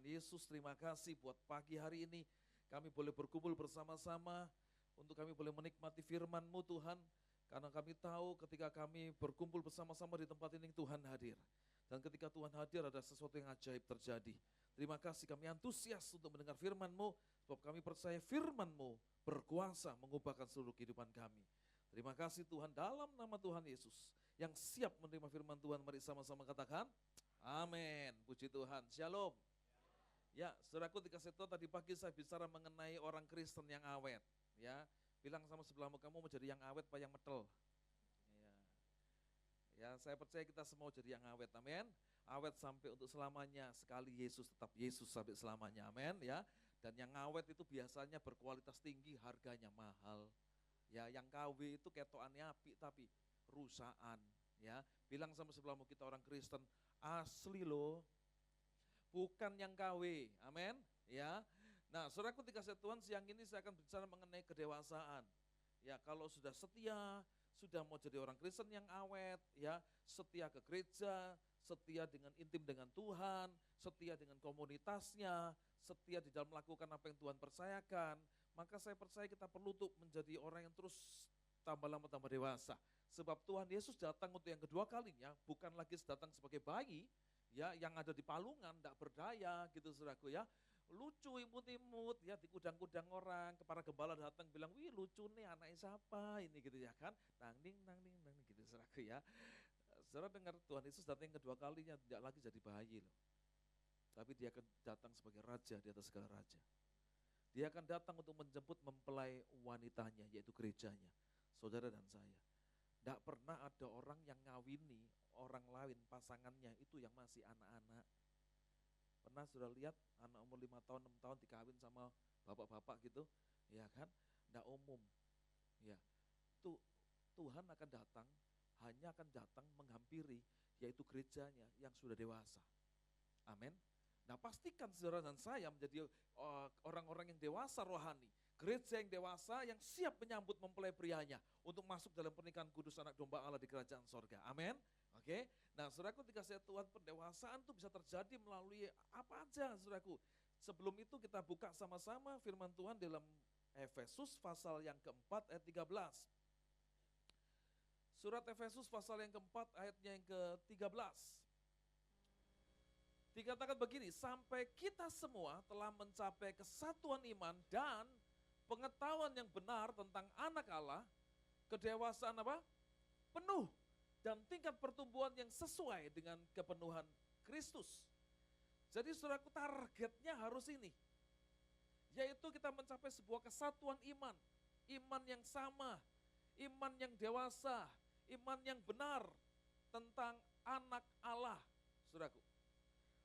Yesus, terima kasih buat pagi hari ini. Kami boleh berkumpul bersama-sama untuk kami boleh menikmati firman-Mu Tuhan. Karena kami tahu ketika kami berkumpul bersama-sama di tempat ini Tuhan hadir. Dan ketika Tuhan hadir ada sesuatu yang ajaib terjadi. Terima kasih kami antusias untuk mendengar firman-Mu. Sebab kami percaya firman-Mu berkuasa mengubahkan seluruh kehidupan kami. Terima kasih Tuhan dalam nama Tuhan Yesus. Yang siap menerima firman Tuhan, mari sama-sama katakan amin. Puji Tuhan, shalom. Ya, saudaraku dikasih tahu tadi pagi saya bicara mengenai orang Kristen yang awet. Ya, bilang sama sebelahmu, kamu mau jadi yang awet apa yang metel? Ya, saya percaya kita semua jadi yang awet, amin. Awet sampai untuk selamanya, sekali Yesus tetap Yesus sampai selamanya, amin. Ya, dan yang awet itu biasanya berkualitas tinggi, harganya mahal. Ya, yang KW itu ketoannya api tapi rusaan. Ya, bilang sama sebelahmu, kita orang Kristen asli loh. Bukan yang KW, amin. Ya, nah saudaraku dikasih Tuhan, siang ini saya akan bicara mengenai kedewasaan. Ya, kalau sudah setia, sudah mau jadi orang Kristen yang awet, ya, setia ke gereja, setia dengan intim dengan Tuhan, setia dengan komunitasnya, setia di dalam melakukan apa yang Tuhan percayakan, maka saya percaya kita perlu untuk menjadi orang yang terus tambah lama tambah dewasa. Sebab Tuhan Yesus datang untuk yang kedua kalinya, bukan lagi datang sebagai bayi, ya, yang ada di palungan, tidak berdaya gitu saudaraku ya. Lucu imut-imut ya, di kudang-kudang orang, kepala gembala datang bilang, wih lucu nih anaknya siapa ini gitu ya kan. Nang ding gitu saudaraku ya. Saudara dengar Tuhan Yesus datang yang kedua kalinya tidak lagi jadi bayi loh. Tapi dia akan datang sebagai raja di atas segala raja. Dia akan datang untuk menjemput mempelai wanitanya yaitu gerejanya, saudara dan saya. Tidak pernah ada orang yang ngawini orang lain pasangannya itu yang masih anak-anak. Pernah sudah lihat anak umur 5 tahun, 6 tahun dikawin sama bapak-bapak gitu, ya kan? Tidak umum. Ya. Tuhan akan datang, hanya akan datang menghampiri yaitu gerejanya yang sudah dewasa. Amin. Nah, pastikan saudara dan saya menjadi orang-orang yang dewasa rohani. Gereja yang dewasa yang siap menyambut mempelai prianya untuk masuk dalam pernikahan kudus anak domba Allah di kerajaan sorga. Amin. Oke. Nah, saudaraku dikasih Tuhan, pendewasaan itu bisa terjadi melalui apa aja saudaraku. Sebelum itu kita buka sama-sama firman Tuhan dalam Efesus pasal yang keempat ayat 13. Surat Efesus pasal yang keempat ayatnya yang ke-13. Dikatakan begini, sampai kita semua telah mencapai kesatuan iman dan pengetahuan yang benar tentang anak Allah, kedewasaan apa? Penuh dan tingkat pertumbuhan yang sesuai dengan kepenuhan Kristus. Jadi saudaraku, targetnya harus ini, yaitu kita mencapai sebuah kesatuan iman, iman yang sama, iman yang dewasa, iman yang benar tentang anak Allah, saudaraku.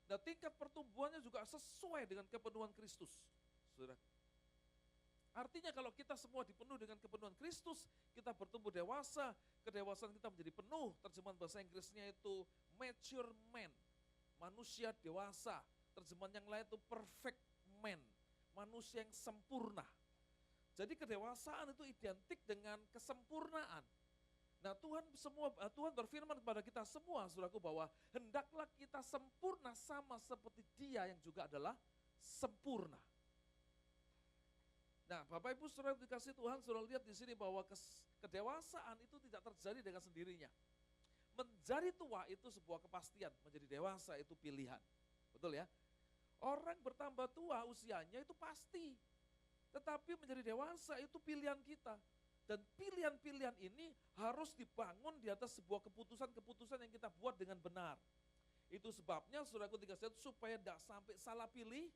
Dan tingkat pertumbuhannya juga sesuai dengan kepenuhan Kristus, saudara. Artinya kalau kita semua dipenuhi dengan kepenuhan Kristus, kita bertumbuh dewasa, kedewasaan kita menjadi penuh, terjemahan bahasa Inggrisnya itu mature man, manusia dewasa, terjemahan yang lain itu perfect man, manusia yang sempurna. Jadi kedewasaan itu identik dengan kesempurnaan. Nah Tuhan berfirman kepada kita semua, saudaraku, bahwa hendaklah kita sempurna sama seperti Dia yang juga adalah sempurna. Nah Bapak Ibu saudara dikasih Tuhan, saudara lihat di sini bahwa kedewasaan itu tidak terjadi dengan sendirinya. Menjadi tua itu sebuah kepastian, menjadi dewasa itu pilihan. Betul ya? Orang bertambah tua usianya itu pasti, tetapi menjadi dewasa itu pilihan kita. Dan pilihan-pilihan ini harus dibangun di atas sebuah keputusan-keputusan yang kita buat dengan benar. Itu sebabnya saudaraku dikasih supaya tidak sampai salah pilih,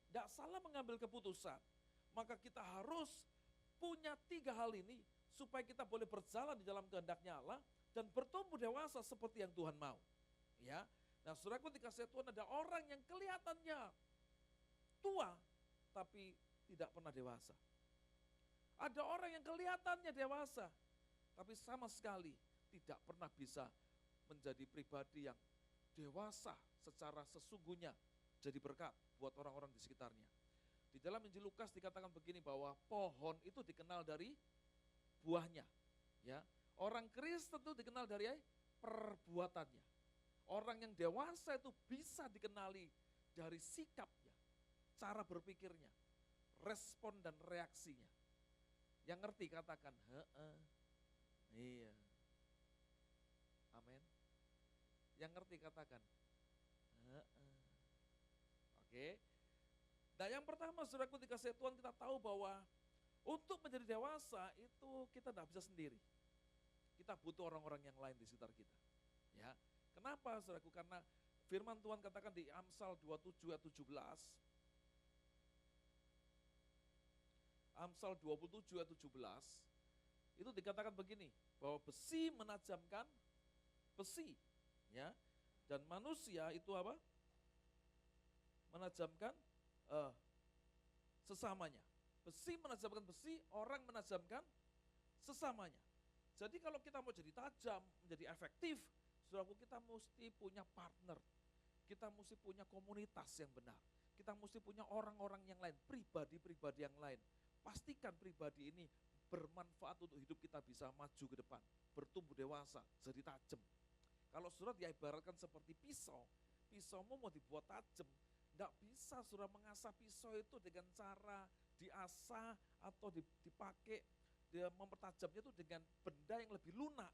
tidak salah mengambil keputusan. Maka kita harus punya 3 hal ini supaya kita boleh berjalan di dalam kehendaknya Allah dan bertumbuh dewasa seperti yang Tuhan mau. Ya, nah saudaraku dikasih Tuhan, ada orang yang kelihatannya tua tapi tidak pernah dewasa. Ada orang yang kelihatannya dewasa, tapi sama sekali tidak pernah bisa menjadi pribadi yang dewasa secara sesungguhnya, jadi berkat buat orang-orang di sekitarnya. Di dalam Injil Lukas dikatakan begini bahwa pohon itu dikenal dari buahnya. Ya, orang Kristen itu dikenal dari perbuatannya. Orang yang dewasa itu bisa dikenali dari sikapnya, cara berpikirnya, respon dan reaksinya. Yang ngerti katakan, heeh, iya, amin. Yang ngerti katakan, heeh. Oke. Nah yang pertama saudaraku dikasih Tuhan, kita tahu bahwa untuk menjadi dewasa itu kita tidak bisa sendiri. Kita butuh orang-orang yang lain di sekitar kita. Ya. Kenapa saudaraku? Karena firman Tuhan katakan di Amsal 27 ayat 17. Amsal 27 ayat 17 itu dikatakan begini, bahwa besi menajamkan besi, ya. Dan manusia itu apa? Menajamkan sesamanya. Besi menajamkan besi, orang menajamkan sesamanya. Jadi kalau kita mau jadi tajam, menjadi efektif, saudaraku, kita mesti punya partner. Kita mesti punya komunitas yang benar. Kita mesti punya orang-orang yang lain, pribadi-pribadi yang lain. Pastikan pribadi ini bermanfaat untuk hidup kita bisa maju ke depan, bertumbuh dewasa, jadi tajam. Kalau saudara diibaratkan seperti pisau, pisaumu mau dibuat tajam, enggak bisa saudara mengasah pisau itu dengan cara diasah atau dipakai, dia mempertajamnya itu dengan benda yang lebih lunak.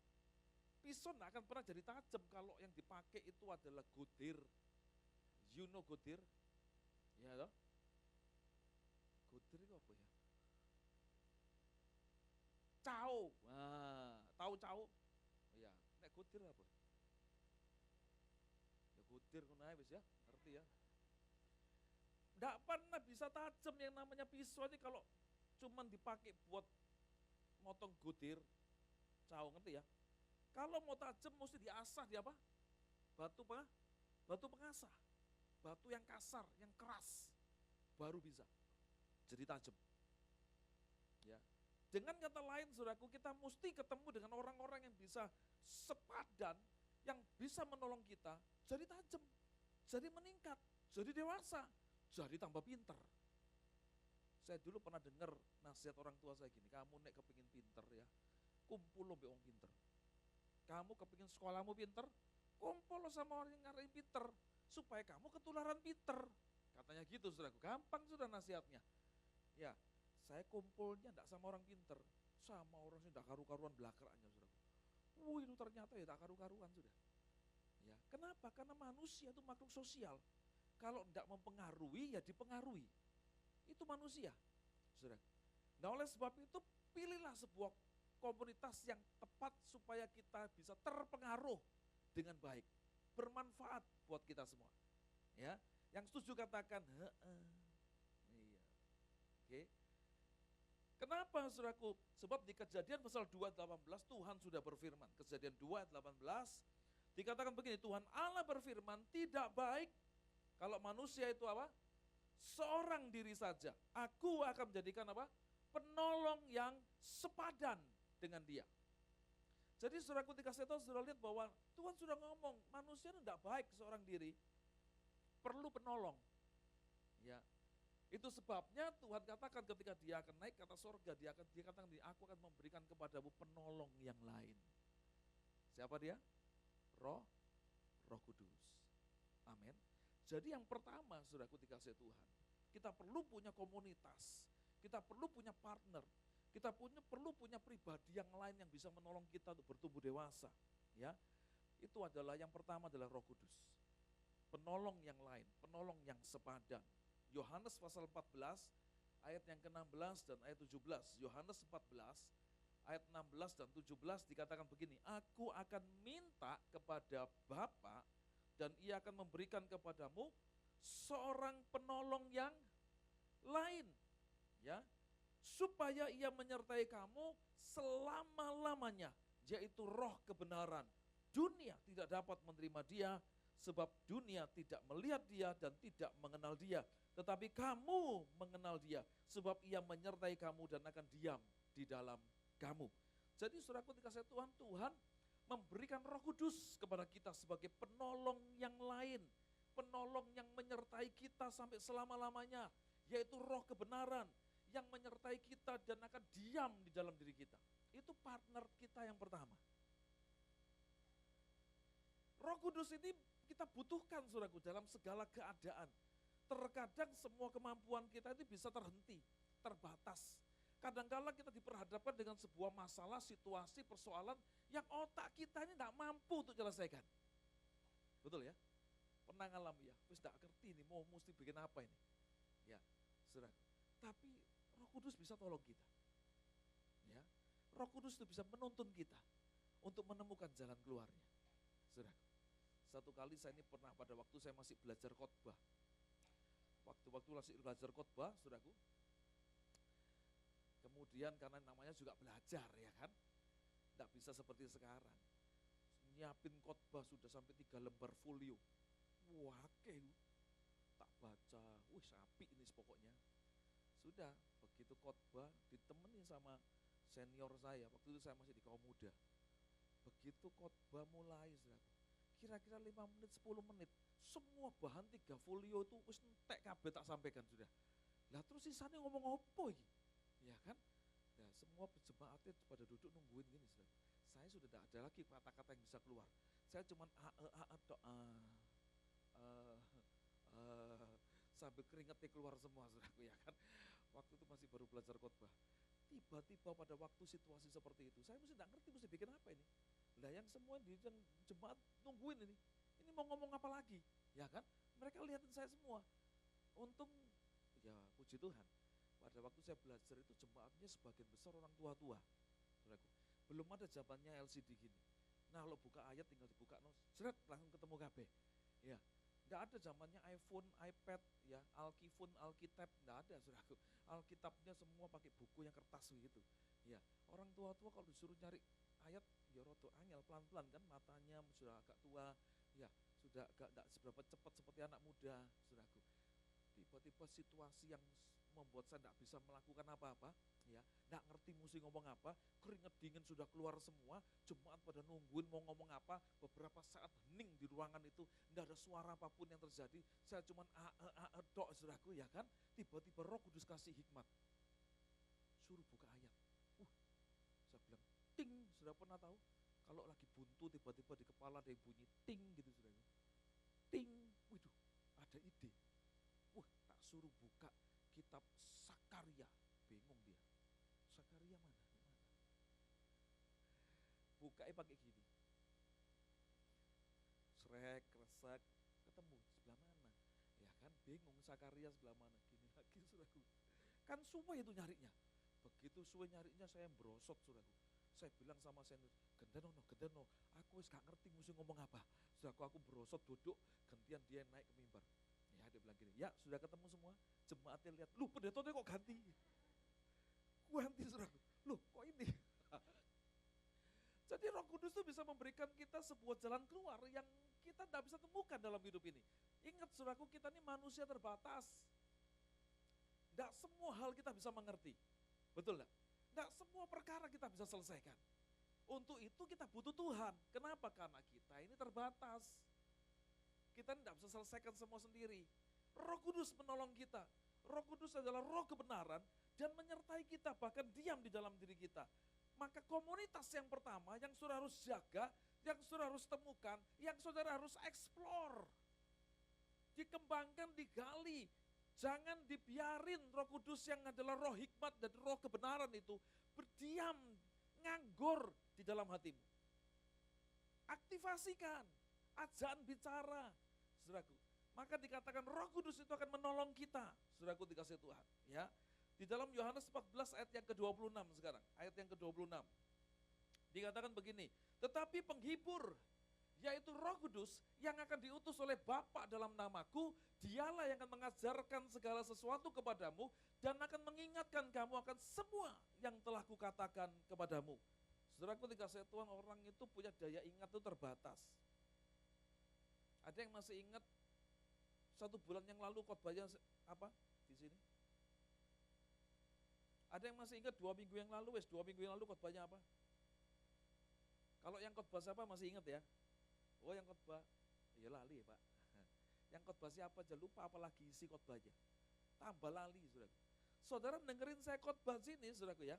Pisau enggak akan pernah jadi tajam kalau yang dipakai itu adalah godir. You know godir? Ya toh? Godir itu apa ya? Cau. Nah, tahu cau? Ya, nek godir apa? Ya godir ngono ae wis ya, ngerti ya? Enggak pernah bisa tajam yang namanya pisau ini kalau cuman dipakai buat motong godir, cau, ngerti ya? Kalau mau tajam mesti diasah di apa? Batu apa? Batu pengasah. Batu yang kasar, yang keras, baru bisa jadi tajam. Ya. Dengan kata lain, saudaraku, kita mesti ketemu dengan orang-orang yang bisa sepadan, yang bisa menolong kita jadi tajam, jadi meningkat, jadi dewasa, jadi tambah pinter. Saya dulu pernah dengar nasihat orang tua saya gini, kamu nek kepingin pinter ya, kumpul lo orang pinter. Kamu kepingin sekolahmu pinter, kumpul lo sama orang yang ngarahin pinter, supaya kamu ketularan pinter. Katanya gitu saudaraku, gampang sudah nasihatnya. Ya, saya kumpulnya enggak sama orang pinter, sama orang yang enggak karu-karuan belakangnya saudaraku. Itu ternyata ya tak karu-karuan sudah. Ya, kenapa? Karena manusia itu makhluk sosial. Kalau enggak mempengaruhi ya dipengaruhi. Itu manusia, saudara. Nah oleh sebab itu pilihlah sebuah komunitas yang tepat supaya kita bisa terpengaruh dengan baik, bermanfaat buat kita semua. Ya, yang setuju katakan, heeh. Iya. Oke. Kenapa saudaraku? Sebab di Kejadian pasal 2 ayat 18 Tuhan sudah berfirman. Kejadian 2 ayat 18 dikatakan begini, Tuhan Allah berfirman, tidak baik kalau manusia itu apa? Seorang diri saja. Aku akan menjadikan apa? Penolong yang sepadan dengan dia. Jadi saudaraku dikasih tahu, saudara lihat bahwa Tuhan sudah ngomong, manusia itu tidak baik seorang diri, perlu penolong. Ya, itu sebabnya Tuhan katakan ketika dia akan naik ke atas surga, dia katakan, aku akan memberikan kepadamu penolong yang lain. Siapa dia? Roh Kudus. Amin. Jadi yang pertama, saudaraku dikasih Tuhan, kita perlu punya komunitas, kita perlu punya partner, kita perlu punya pribadi yang lain yang bisa menolong kita untuk bertumbuh dewasa. Ya, itu adalah yang pertama adalah Roh Kudus. Penolong yang lain, penolong yang sepadan. Yohanes pasal 14 ayat yang ke-16 dan ayat 17. Yohanes 14 ayat 16 dan 17 dikatakan begini, aku akan minta kepada Bapa dan ia akan memberikan kepadamu seorang penolong yang lain, ya, supaya ia menyertai kamu selama-lamanya, yaitu Roh kebenaran. Dunia tidak dapat menerima dia, sebab dunia tidak melihat dia dan tidak mengenal dia. Tetapi kamu mengenal dia, sebab ia menyertai kamu dan akan diam di dalam kamu. Jadi saudaraku dikasih Tuhan, Tuhan memberikan Roh Kudus kepada kita sebagai penolong yang lain, penolong yang menyertai kita sampai selama-lamanya, yaitu Roh kebenaran yang menyertai kita dan akan diam di dalam diri kita. Itu partner kita yang pertama. Roh Kudus ini kita butuhkan saudaraku dalam segala keadaan. Terkadang semua kemampuan kita itu bisa terhenti, terbatas. Kadang-kala kita diperhadapkan dengan sebuah masalah, situasi, persoalan yang otak kita ini tidak mampu untuk selesaikan. Betul ya? Pernah ngalami ya, terus tidak ngerti ini mau mesti bikin apa ini. Ya, saudara. Tapi Roh Kudus bisa tolong kita. Ya, Roh Kudus itu bisa menuntun kita untuk menemukan jalan keluarnya. Saudara. Satu kali saya ini pernah pada waktu saya masih belajar khotbah. Waktu-waktu masih belajar khotbah, saudaraku. Kemudian karena namanya juga belajar ya kan. Tidak bisa seperti sekarang. Nyiapin khotbah sudah sampai 3 lembar folio. Wah, tak baca. Wih, sapi ini pokoknya. Sudah, begitu khotbah ditemenin sama senior saya. Waktu itu saya masih di kaum muda. Begitu khotbah mulai, saudaraku. Kira-kira 5 menit, 10 menit. Semua bahan 3 folio itu wis entek kabeh tak sampaikan sudah. Lah terus sisanya ngomong apa iki? Ya kan? Nah, semua jemaatnya pada duduk nungguin gini, saudara. Saya sudah tidak ada lagi kata-kata yang bisa keluar. Saya cuman sambil keringetnya keluar semua, saudaraku ya kan. Waktu itu masih baru belajar khotbah. Tiba-tiba pada waktu situasi seperti itu, saya mesti tidak ngerti mesti bikin apa ini. Lah yang semua di jemaat nungguin ini mau ngomong apa lagi, ya kan? Mereka lihatin saya semua. Untung, ya puji Tuhan, pada waktu saya belajar itu jemaatnya sebagian besar orang tua-tua, saudaraku. Belum ada zamannya LCD gini. Nah, kalau buka ayat tinggal dibuka, seret langsung ketemu KB. Ya, nggak ada zamannya iPhone, iPad, ya, Alkifun, Alkitab, nggak ada, saudaraku. Alkitabnya semua pakai buku yang kertas begitu. Ya, orang tua-tua kalau disuruh nyari ayat, ya roto angel pelan-pelan kan, matanya sudah agak tua, ya sudah agak seberapa cepat seperti anak muda, saudaraku. Tiba-tiba situasi yang membuat saya tidak bisa melakukan apa-apa, ya, tidak ngerti mesti ngomong apa, keringat dingin sudah keluar semua, jemaat pada nungguin mau ngomong apa, beberapa saat hening di ruangan itu, tidak ada suara apapun yang terjadi, saya cuma dok, saudaraku, ya kan, tiba-tiba Roh Kudus kasih hikmat, suruh buka ayat. Saya bilang, ting, sudah pernah tahu? Kalau lagi buntu tiba-tiba di kepala ada yang bunyi ting gitu, saudara. Ting, waduh, ada ide. Tak suruh buka kitab Sakaria, bingung dia. Sakaria mana? Bukanya pakai gini. Srek, resek, ketemu sebelah mana? Ya kan, bingung Sakaria sebelah mana? Gini lagi, saudaraku. Kan suwe itu nyarinya. Begitu suwe nyarinya saya brosot, saudaraku. Saya bilang sama senior, gendeno, aku wis gak ngerti mesti ngomong apa. Saudaraku, aku brosot duduk, gantian dia naik ke mimbar. Ya, dia bilang gini, ya sudah ketemu semua, jemaatnya lihat, lu pendetanya kok ganti? Ganti, saudaraku, lu kok ini? Jadi Roh Kudus itu bisa memberikan kita sebuah jalan keluar yang kita tidak bisa temukan dalam hidup ini. Ingat, saudaraku, kita ini manusia terbatas. Tidak semua hal kita bisa mengerti, betul gak? Tidak semua perkara kita bisa selesaikan. Untuk itu kita butuh Tuhan. Kenapa? Karena kita ini terbatas. Kita tidak bisa selesaikan semua sendiri. Roh Kudus menolong kita. Roh Kudus adalah roh kebenaran dan menyertai kita, bahkan diam di dalam diri kita. Maka komunitas yang pertama yang saudara harus jaga, yang saudara harus temukan, yang saudara harus explore. Dikembangkan, digali. Jangan dibiarin Roh Kudus yang adalah roh hikmat dan roh kebenaran itu berdiam, nganggur di dalam hatimu. Aktivasikan, ajaan bicara, saudaraku. Maka dikatakan Roh Kudus itu akan menolong kita, saudaraku dikasih Tuhan. Ya, di dalam Yohanes 14 ayat yang ke-26 sekarang, ayat yang ke-26. Dikatakan begini, tetapi penghibur, yaitu Roh Kudus yang akan diutus oleh Bapa dalam namaku, dialah yang akan mengajarkan segala sesuatu kepadamu dan akan mengingatkan kamu akan semua yang telah kukatakan kepadamu. Saudaraku dikasih Tuhan, orang itu punya daya ingat itu terbatas. Ada yang masih ingat 1 bulan yang lalu khotbahnya apa di sini? Ada yang masih ingat 2 minggu yang lalu, 2 minggu yang lalu khotbahnya apa? Kalau yang khotbah siapa masih ingat ya? Oh, yang khotbah, ya lali ya Pak. Yang khotbah siapa aja lupa, apalagi isi khotbahnya. Tambah lali, saudara. Saudara dengerin saya khotbah sini, saudaraku ya.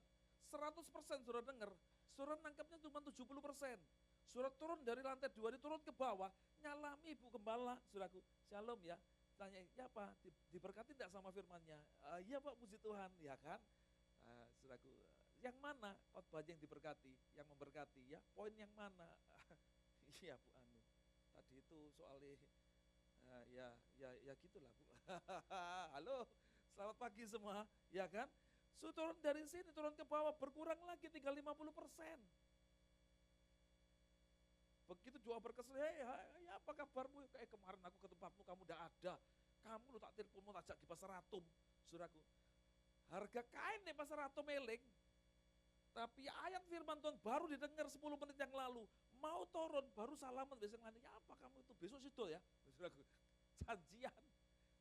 100% saudara denger, saudara nangkapnya cuma 70%. Saudara turun dari lantai 2, turun ke bawah, nyalami Ibu Gembala, saudaraku. Shalom ya. Tanya, ya Pak, diberkati tidak sama firmannya? Iya Pak, puji Tuhan, ya kan? Saudaraku, yang mana khotbahnya yang diberkati, yang memberkati, ya poin yang mana? Iya Bu Anu, tadi itu soalnya ya gitulah Bu. Halo, selamat pagi semua, ya kan? So, turun dari sini, turun ke bawah, berkurang lagi tinggal 50%. Begitu doa berkesan, ya apa kabarmu? Kemarin aku ke tempatmu, kamu udah ada. Kamu lu tak telepon, mau tajak di pasar Atom, saudaraku. Harga kain di pasar Atom meleng. Tapi ayat firman Tuhan baru didengar 10 menit yang lalu. Mau turun, baru salaman. Biasanya ya apa kamu itu? Besok situ ya, saudaraku. Janjian.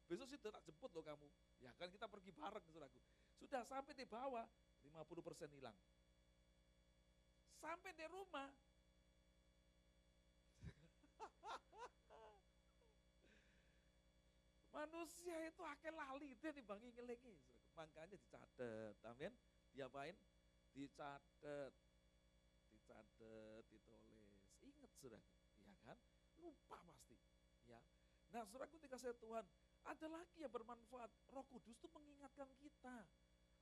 Besok situ tak jemput loh kamu. Ya kan kita pergi bareng, saudaraku. Sudah sampai di bawah, 50% hilang. Sampai di rumah, manusia itu akeh lali itu dibangi ngelingi. Makanya dicatat, amin. Diapain? Dicatat, ditulis. Ingat saudara, ya kan? Lupa pasti, ya. Nah, saudaraku dikasih Tuhan, ada lagi yang bermanfaat. Roh Kudus itu mengingatkan kita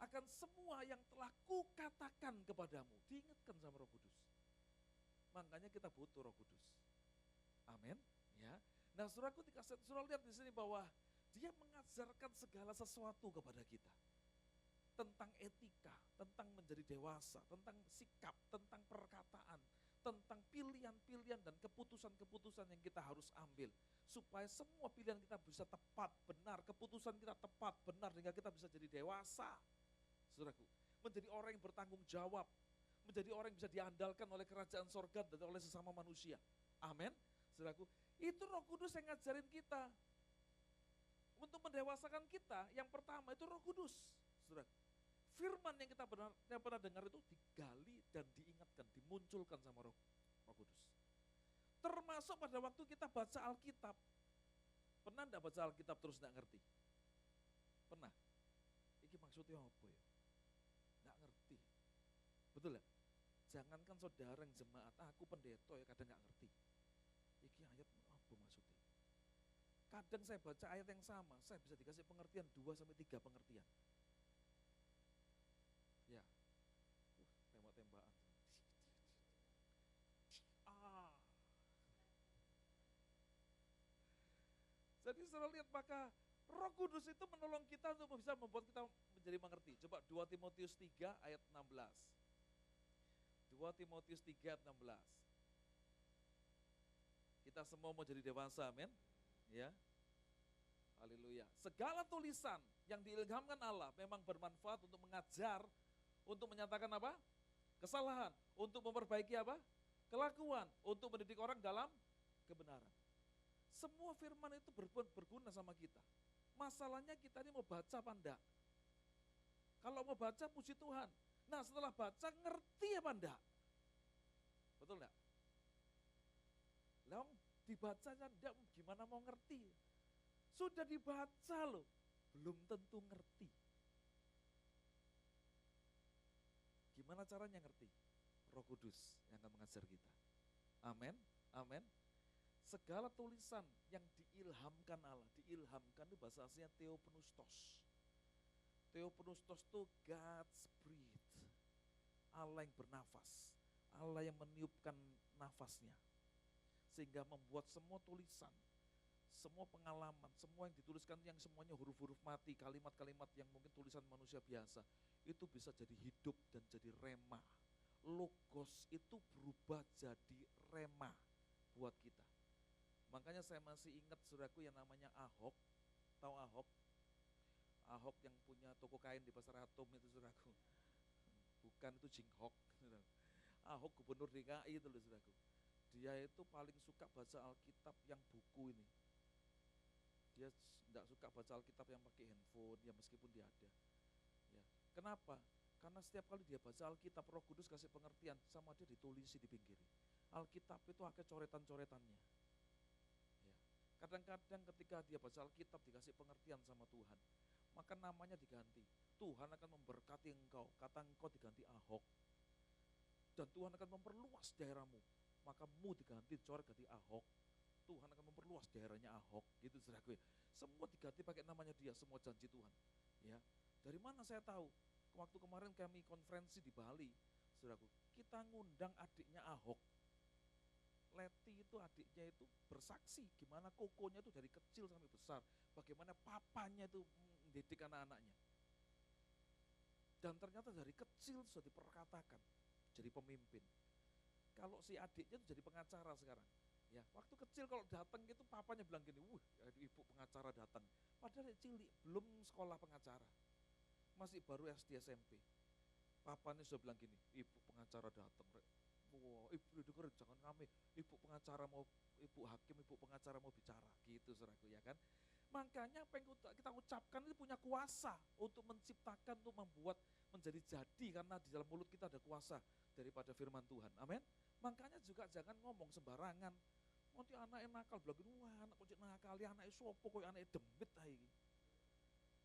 akan semua yang telah kukatakan kepadamu. Diingatkan sama Roh Kudus. Makanya kita butuh Roh Kudus. Amin, ya. Nah, saudaraku dikasih, saudara lihat di sini bahwa dia mengajarkan segala sesuatu kepada kita. Tentang etika, tentang menjadi dewasa, tentang sikap, tentang perkataan, tentang pilihan-pilihan dan keputusan-keputusan yang kita harus ambil. Supaya semua pilihan kita bisa tepat, benar, keputusan kita tepat, benar, sehingga kita bisa jadi dewasa. Saudaraku, menjadi orang yang bertanggung jawab, menjadi orang yang bisa diandalkan oleh kerajaan sorga dan oleh sesama manusia. Amin. Saudaraku, itu Roh Kudus yang ngajarin kita. Untuk mendewasakan kita, yang pertama itu Roh Kudus. Saudara, firman yang kita pernah dengar itu digali dan diingatkan, dimunculkan sama Roh Kudus. Termasuk pada waktu kita baca Alkitab. Pernah enggak baca Alkitab terus enggak ngerti? Pernah? Ini maksudnya apa ya? Enggak ngerti. Betul ya? Jangankan saudara yang jemaat, aku pendeta ya kadang enggak ngerti. Iki ayat apa maksudnya? Kadang saya baca ayat yang sama, saya bisa dikasih pengertian 2-3 pengertian. Ya, tembak-tembakan. Jadi saudara lihat, maka Roh Kudus itu menolong kita untuk bisa membuat kita menjadi mengerti. Coba 2 Timotius 3 ayat 16. 2 Timotius 3 ayat 16. Kita semua mau jadi dewasa, amin. Ya. Haleluya. Segala tulisan yang diilhamkan Allah memang bermanfaat untuk mengajar, untuk menyatakan apa? Kesalahan, untuk memperbaiki apa? Kelakuan, untuk mendidik orang dalam kebenaran. Semua firman itu berguna sama kita. Masalahnya kita ini mau baca apa enggak? Kalau mau baca, puji Tuhan. Nah, setelah baca, ngerti apa enggak? Betul enggak? Lah, dibaca enggak, gimana mau ngerti? Sudah dibaca loh, belum tentu ngerti. Gimana caranya ngerti? Roh Kudus yang akan mengajar kita. Amin, amin. Segala tulisan yang diilhamkan Allah, diilhamkan itu bahasa aslinya theopneustos. Theopneustos itu God's breath. Allah yang bernafas, Allah yang meniupkan nafasnya. Sehingga membuat semua tulisan, semua pengalaman, semua yang dituliskan yang semuanya huruf-huruf mati, kalimat-kalimat yang mungkin tulisan manusia biasa, itu bisa jadi hidup dan jadi rema. Logos itu berubah jadi rema buat kita. Makanya saya masih ingat saudaraku yang namanya Ahok. Tahu Ahok? Ahok yang punya toko kain di Pasar Atom itu saudaraku. Bukan, itu Jinghok. Ahok gubernur DKI itu loh saudaraku. Dia itu paling suka baca Alkitab yang buku ini. Dia tidak suka baca Alkitab yang pakai handphone, ya meskipun dia ada. Ya. Kenapa? Karena setiap kali dia baca Alkitab, Roh Kudus kasih pengertian, sama dia ditulisi di pinggir. Alkitab itu ada coretan-coretannya. Ya. Kadang-kadang ketika dia baca Alkitab dikasih pengertian sama Tuhan, maka namanya diganti. Tuhan akan memberkati engkau, kata engkau diganti Ahok. Dan Tuhan akan memperluas daerahmu, maka mu diganti, coret ganti Ahok. Tuhan akan memperluas daerahnya Ahok, gitu saudaraku. Semua diganti pakai namanya dia, semua janji Tuhan. Ya, dari mana saya tahu? Waktu kemarin kami konferensi di Bali, saudaraku, kita ngundang adiknya Ahok. Leti itu adiknya itu bersaksi gimana kokonya itu dari kecil sampai besar, bagaimana papanya itu mendidik anak-anaknya. Dan ternyata dari kecil sudah diperkatakan jadi pemimpin. Kalau si adiknya itu jadi pengacara sekarang. Ya, waktu kecil kalau datang gitu papanya bilang gini, ibu pengacara datang. Padahal cilik, belum sekolah pengacara. Masih baru SD SMP. Papanya sudah bilang gini, ibu pengacara datang. Wah, ibu dengerin jangan rame. Ibu pengacara mau, ibu hakim, ibu pengacara mau bicara. Gitu saudaraku ya kan. Makanya apa yang kita ucapkan itu punya kuasa untuk menciptakan, untuk membuat menjadi jadi, karena di dalam mulut kita ada kuasa daripada firman Tuhan. Amin. Makanya juga jangan ngomong sembarangan. Nanti anaknya nakal, bilang gini, wah anak kok nakal, anaknya sopo kok anaknya demit aja.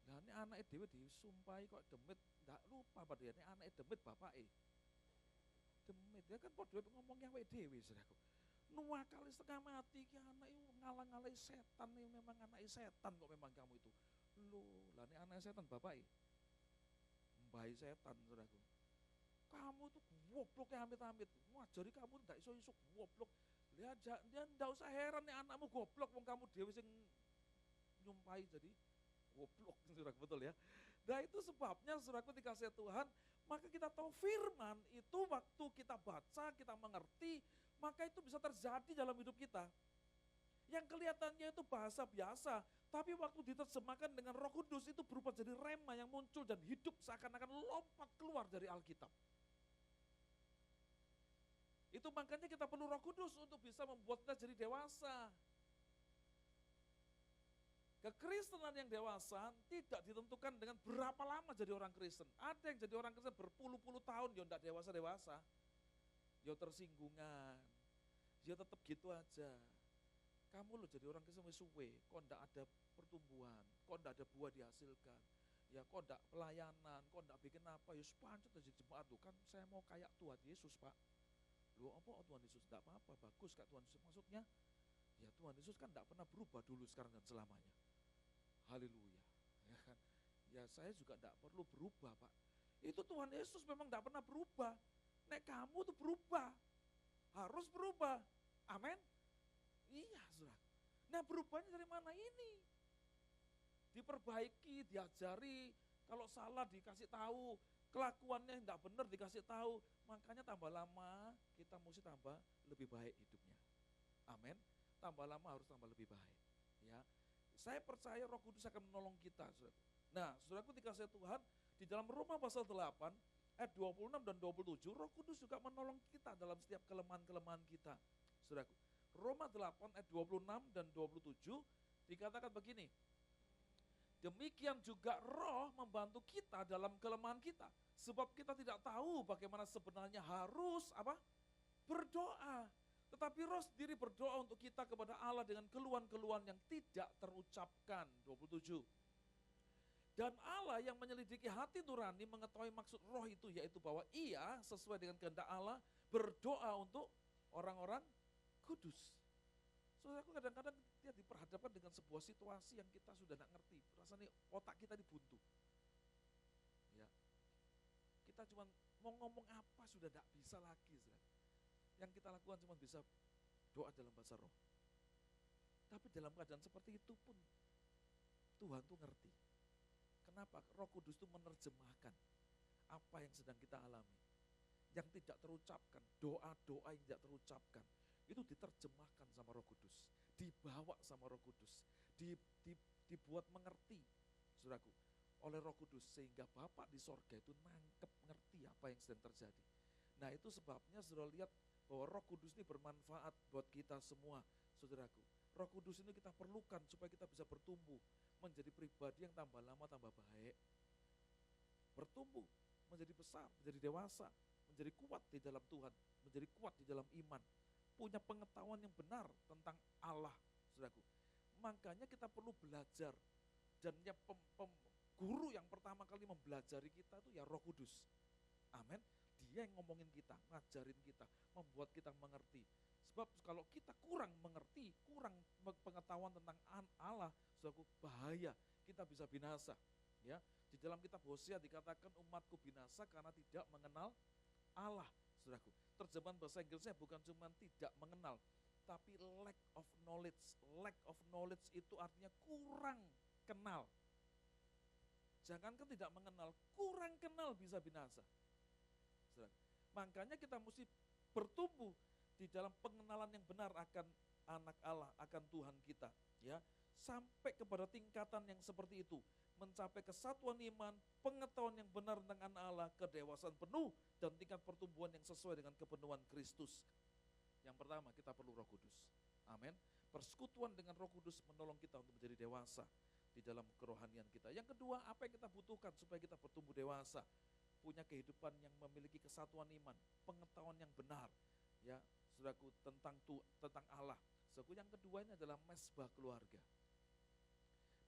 Nah ini anaknya dewe disumpahi kok demit, enggak lupa pada ini anaknya demit bapaknya. Demit, ya kan podo ngomongnya wae dewe saudaraku. Nuwakali setengah mati ki anak itu ngalang-ngalai setan, ini memang anak setan kok memang kamu itu. Loh, lah ini anak setan bapaknya. Mbahi setan saudaraku. Kamu tuh goblok ya amit-amit. Ngajari kamu ndak iso-iso goblok. Lihat dia ndak usah heran nih anakmu goblok wong kamu dhewe sing nyumpahi jadi goblok, saudara, betul ya. Nah itu sebabnya saudaraku dikasih Tuhan, maka kita tahu firman itu waktu kita baca, kita mengerti, maka itu bisa terjadi dalam hidup kita. Yang kelihatannya itu bahasa biasa, tapi waktu diterjemahkan dengan Roh Kudus itu berubah jadi rema yang muncul dan hidup seakan-akan lompat keluar dari Alkitab. Itu makanya kita perlu Roh Kudus untuk bisa membuat kita jadi dewasa. Kekristenan yang dewasa tidak ditentukan dengan berapa lama jadi orang Kristen. Ada yang jadi orang Kristen berpuluh-puluh tahun, ya enggak dewasa-dewasa. Ya tersinggungan, ya tetap gitu aja. Kamu loh jadi orang Kristen suwe, kok enggak ada pertumbuhan, kok enggak ada buah dihasilkan. Ya kok enggak pelayanan, kok enggak bikin apa, ya sepanjang aja jemaat tuh kan saya mau kayak Tuhan Yesus Pak. Loh apa Tuhan Yesus, enggak apa-apa, bagus Kak Tuhan Yesus, maksudnya ya Tuhan Yesus kan enggak pernah berubah dulu, sekarang dan selamanya. Haleluya. Ya kan? Ya saya juga enggak perlu berubah Pak. Itu Tuhan Yesus memang enggak pernah berubah. Nek kamu tuh berubah, harus berubah. Amin. Iya saudara. Nah berubahnya dari mana ini? Diperbaiki, diajari, kalau salah dikasih tahu, kelakuannya enggak benar dikasih tahu, makanya tambah lama kita mesti tambah lebih baik hidupnya. Amin. Tambah lama harus tambah lebih baik. Ya, saya percaya Roh Kudus akan menolong kita, saudaraku. Nah, saudaraku dikasih Tuhan, di dalam Roma pasal 8 ayat 26 dan 27, Roh Kudus juga menolong kita dalam setiap kelemahan-kelemahan kita, saudaraku. Roma 8 ayat 26 dan 27 dikatakan begini. Demikian juga Roh membantu kita dalam kelemahan kita, sebab kita tidak tahu bagaimana sebenarnya harus berdoa. Tetapi Roh sendiri berdoa untuk kita kepada Allah dengan keluhan-keluhan yang tidak terucapkan. 27. Dan Allah yang menyelidiki hati nurani mengetahui maksud Roh itu, yaitu bahwa Ia sesuai dengan kehendak Allah berdoa untuk orang-orang kudus. Saudaraku, kadang-kadang dia diperhadapkan dengan sebuah situasi yang kita sudah tidak ngerti. Rasanya otak kita dibuntu. Ya. Kita cuma mau ngomong apa sudah tidak bisa lagi. Saudara. Yang kita lakukan cuma bisa doa dalam bahasa roh. Tapi dalam keadaan seperti itu pun Tuhan tuh ngerti. Kenapa? Roh Kudus itu menerjemahkan apa yang sedang kita alami. Yang tidak terucapkan, doa-doa yang tidak terucapkan. Itu diterjemahkan sama Roh Kudus, dibawa sama Roh Kudus, dibuat mengerti, saudaraku, oleh Roh Kudus, sehingga Bapak di sorga itu nangkep, ngerti apa yang sedang terjadi. Nah itu sebabnya saudara lihat bahwa Roh Kudus ini bermanfaat buat kita semua, saudaraku. Roh Kudus ini kita perlukan supaya kita bisa bertumbuh, menjadi pribadi yang tambah lama tambah baik, bertumbuh, menjadi besar, menjadi dewasa, menjadi kuat di dalam Tuhan, menjadi kuat di dalam iman, punya pengetahuan yang benar tentang Allah, saudaraku. Makanya kita perlu belajar, dan guru yang pertama kali mempelajari kita itu ya Roh Kudus. Amin. Dia yang ngomongin kita, ngajarin kita, membuat kita mengerti. Sebab kalau kita kurang mengerti, kurang bahaya, kita bisa binasa. Ya, di dalam kitab Hosea dikatakan umatku binasa karena tidak mengenal Allah, saudaraku. Terjemahan bahasa Inggrisnya bukan cuma tidak mengenal, tapi lack of knowledge. Lack of knowledge itu artinya kurang kenal. Jangankan tidak mengenal, kurang kenal bisa binasa. Saudara. Makanya kita mesti bertumbuh di dalam pengenalan yang benar akan anak Allah, akan Tuhan kita, ya. Sampai kepada tingkatan yang seperti itu, mencapai kesatuan iman, pengetahuan yang benar tentang Allah, kedewasaan penuh, dan tingkat pertumbuhan yang sesuai dengan kepenuhan Kristus. Yang pertama, kita perlu Roh Kudus. Amin. Persekutuan dengan Roh Kudus menolong kita untuk menjadi dewasa di dalam kerohanian kita. Yang kedua, apa yang kita butuhkan supaya kita bertumbuh dewasa, punya kehidupan yang memiliki kesatuan iman, pengetahuan yang benar, ya, saudaraku, tentang Allah. Saudaraku, yang kedua ini adalah mesbah keluarga.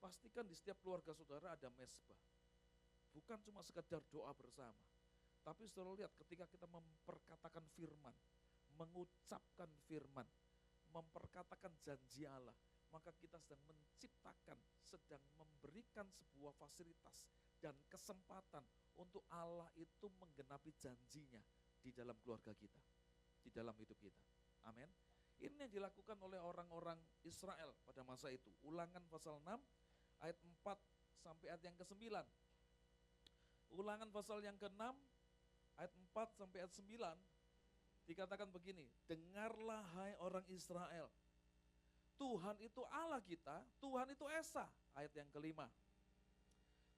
Pastikan di setiap keluarga saudara ada mesbah. Bukan cuma sekedar doa bersama, tapi saudara lihat ketika kita memperkatakan firman, mengucapkan firman, memperkatakan janji Allah, maka kita sedang menciptakan, sedang memberikan sebuah fasilitas dan kesempatan untuk Allah itu menggenapi janjinya di dalam keluarga kita, di dalam hidup kita. Amin. Ini yang dilakukan oleh orang-orang Israel pada masa itu. Ulangan pasal 6 ayat 4 sampai ayat yang ke-9. Ulangan pasal yang ke-6 ayat 4 sampai ayat 9 dikatakan begini, dengarlah hai orang Israel, Tuhan itu Allah kita, Tuhan itu Esa. Ayat yang ke-5,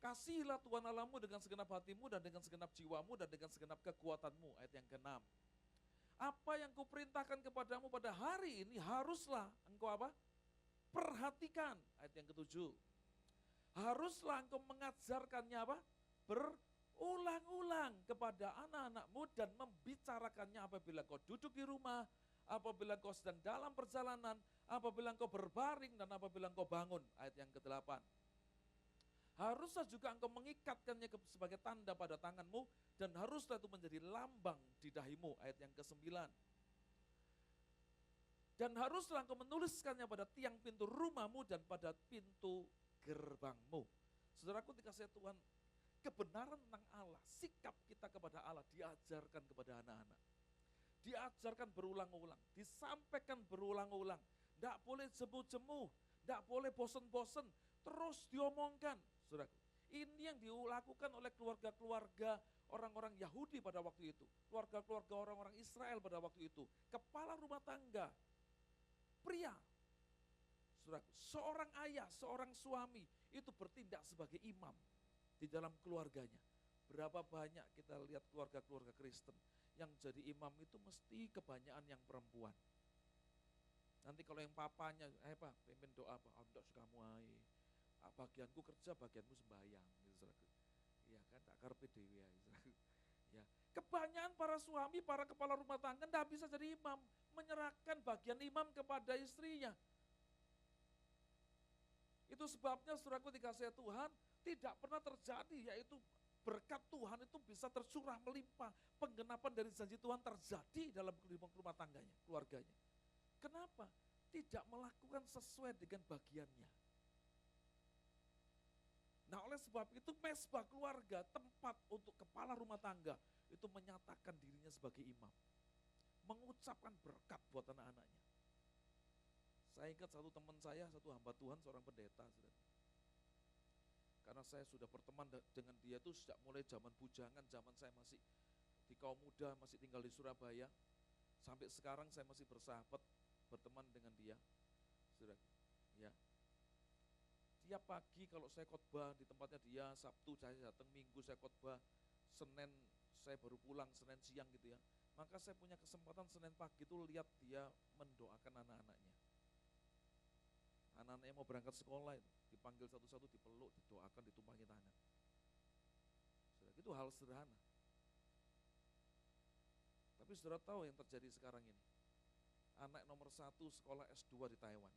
kasihilah Tuhan Allahmu dengan segenap hatimu dan dengan segenap jiwamu dan dengan segenap kekuatanmu. Ayat yang ke-6, apa yang kuperintahkan kepadamu pada hari ini haruslah engkau apa? Perhatikan. Ayat yang ke-7, haruslah engkau mengajarkannya apa? Berulang-ulang kepada anak-anakmu dan membicarakannya apabila kau duduk di rumah, apabila kau sedang dalam perjalanan, apabila engkau berbaring dan apabila engkau bangun. Ayat yang ke-8, haruslah juga engkau mengikatkannya sebagai tanda pada tanganmu dan haruslah itu menjadi lambang di dahimu. Ayat yang ke-9, dan haruslah engkau menuliskannya pada tiang pintu rumahmu dan pada pintu gerbangmu. Saudaraku dikasihi Tuhan, kebenaran tentang Allah, sikap kita kepada Allah diajarkan kepada anak-anak. Diajarkan berulang-ulang, disampaikan berulang-ulang. Tidak boleh jemu-jemu, tidak boleh bosen-bosen, terus diomongkan. Saudaraku, ini yang dilakukan oleh keluarga-keluarga orang-orang Yahudi pada waktu itu. Keluarga-keluarga orang-orang Israel pada waktu itu. Kepala rumah tangga, pria. Saudaraku, seorang ayah, seorang suami itu bertindak sebagai imam di dalam keluarganya. Berapa banyak kita lihat keluarga-keluarga Kristen yang jadi imam itu mesti kebanyakan yang perempuan. Nanti kalau yang papanya, Pak, pimpin doa, Pak, enggak kamu ae. Bagianku kerja, bagianmu sembahyang, gitu. Iya kan, tak karpe dewe ya. Kebanyakan para suami, para kepala rumah tangga enggak bisa jadi imam, menyerahkan bagian imam kepada istrinya. Itu sebabnya saudaraku dikasihi Tuhan, tidak pernah terjadi, yaitu berkat Tuhan itu bisa tercurah melimpah, penggenapan dari janji Tuhan terjadi dalam rumah tangganya, keluarganya. Kenapa? Tidak melakukan sesuai dengan bagiannya. Nah, oleh sebab itu mesbah keluarga, tempat untuk kepala rumah tangga itu menyatakan dirinya sebagai imam, mengucapkan berkat buat anak-anaknya. Saya ingat satu teman saya, satu hamba Tuhan, seorang pendeta. Karena saya sudah berteman dengan dia itu sejak mulai zaman bujangan, zaman saya masih di kaum muda, masih tinggal di Surabaya. Sampai sekarang saya masih bersahabat, berteman dengan dia. Ya. Tiap pagi kalau saya khotbah di tempatnya dia, Sabtu saya datang, Minggu saya khotbah, Senin saya baru pulang, Senin siang gitu ya. Maka saya punya kesempatan Senin pagi itu lihat dia mendoakan anak-anaknya. Anak-anaknya mau berangkat sekolah, dipanggil satu-satu, dipeluk, didoakan, ditumpangi tangan. Itu hal sederhana. Tapi saudara tahu yang terjadi sekarang ini? Anak nomor 1 sekolah S2 di Taiwan.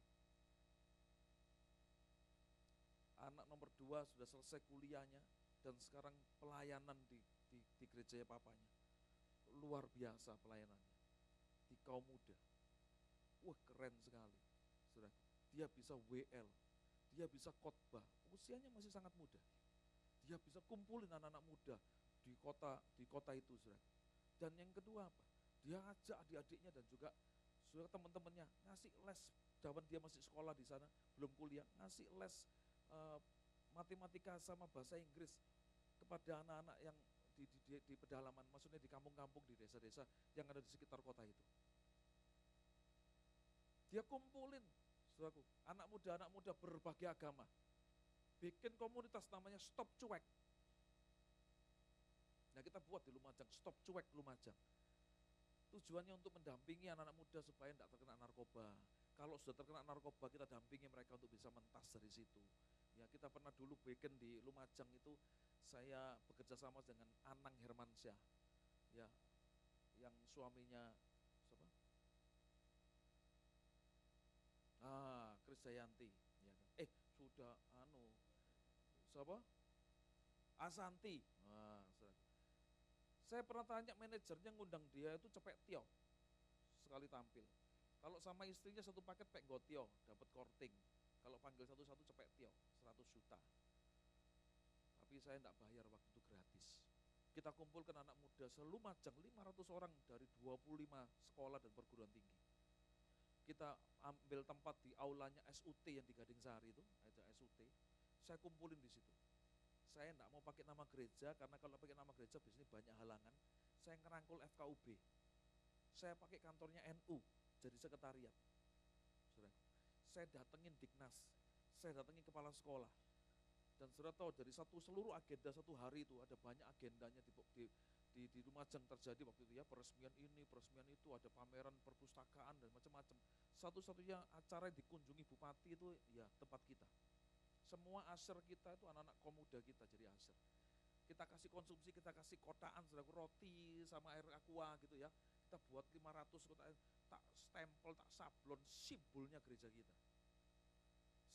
Anak nomor 2 sudah selesai kuliahnya dan sekarang pelayanan di gereja papanya. Luar biasa pelayanannya. Di kaum muda. Wah, keren sekali. Saudara, dia bisa WL, dia bisa khotbah, usianya masih sangat muda. Dia bisa kumpulin anak-anak muda di kota itu, saudara. Dan yang kedua apa? Dia ajak adik-adiknya dan juga saudara teman-temannya ngasih les, zaman dia masih sekolah di sana, belum kuliah, ngasih les eh, matematika sama bahasa Inggris kepada anak-anak yang di pedalaman, maksudnya di kampung-kampung, di desa-desa yang ada di sekitar kota itu. Dia kumpulin, saudaraku, anak muda berbagai agama, bikin komunitas namanya Stop Cuek. Nah kita buat di Lumajang, Stop Cuek Lumajang. Tujuannya untuk mendampingi anak-anak muda supaya tidak terkena narkoba. Kalau sudah terkena narkoba, kita dampingi mereka untuk bisa mentas dari situ. Ya, kita pernah dulu bikin di Lumajang itu, saya bekerja sama dengan Anang Hermansyah, ya, yang suaminya siapa? Kris Dayanti, ya kan? Sudah siapa? Asanti. Saya pernah tanya manajernya, ngundang dia itu cepet tio sekali tampil. Kalau sama istrinya satu paket pek gotio, dapat korting. Kalau panggil satu-satu cepet tio, 100 juta. Tapi saya tidak bayar waktu itu, gratis. Kita kumpulkan anak muda selumajang 500 orang dari 25 sekolah dan perguruan tinggi. Kita ambil tempat di aulanya SUT yang di Gading Sari itu, ada SUT. Saya kumpulin di situ. Saya tidak mau pakai nama gereja, karena kalau pakai nama gereja biasanya banyak halangan. Saya ngerangkul FKUB. Saya pakai kantornya NU, jadi sekretariat. Saudara, saya datengin Diknas, saya datengin kepala sekolah. Dan saudara tahu dari seluruh agenda satu hari itu ada banyak agendanya di Lumajang terjadi waktu itu ya, peresmian ini, peresmian itu, ada pameran perpustakaan dan macam-macam. Satu-satunya acara yang dikunjungi bupati itu ya tempat kita. Semua aser kita itu anak-anak pemuda kita jadi aser. Kita kasih konsumsi, kita kasih kotaan, saudara, roti sama air aqua gitu ya. Kita buat 500 kotaan, tak stempel, tak sablon, simbolnya gereja kita.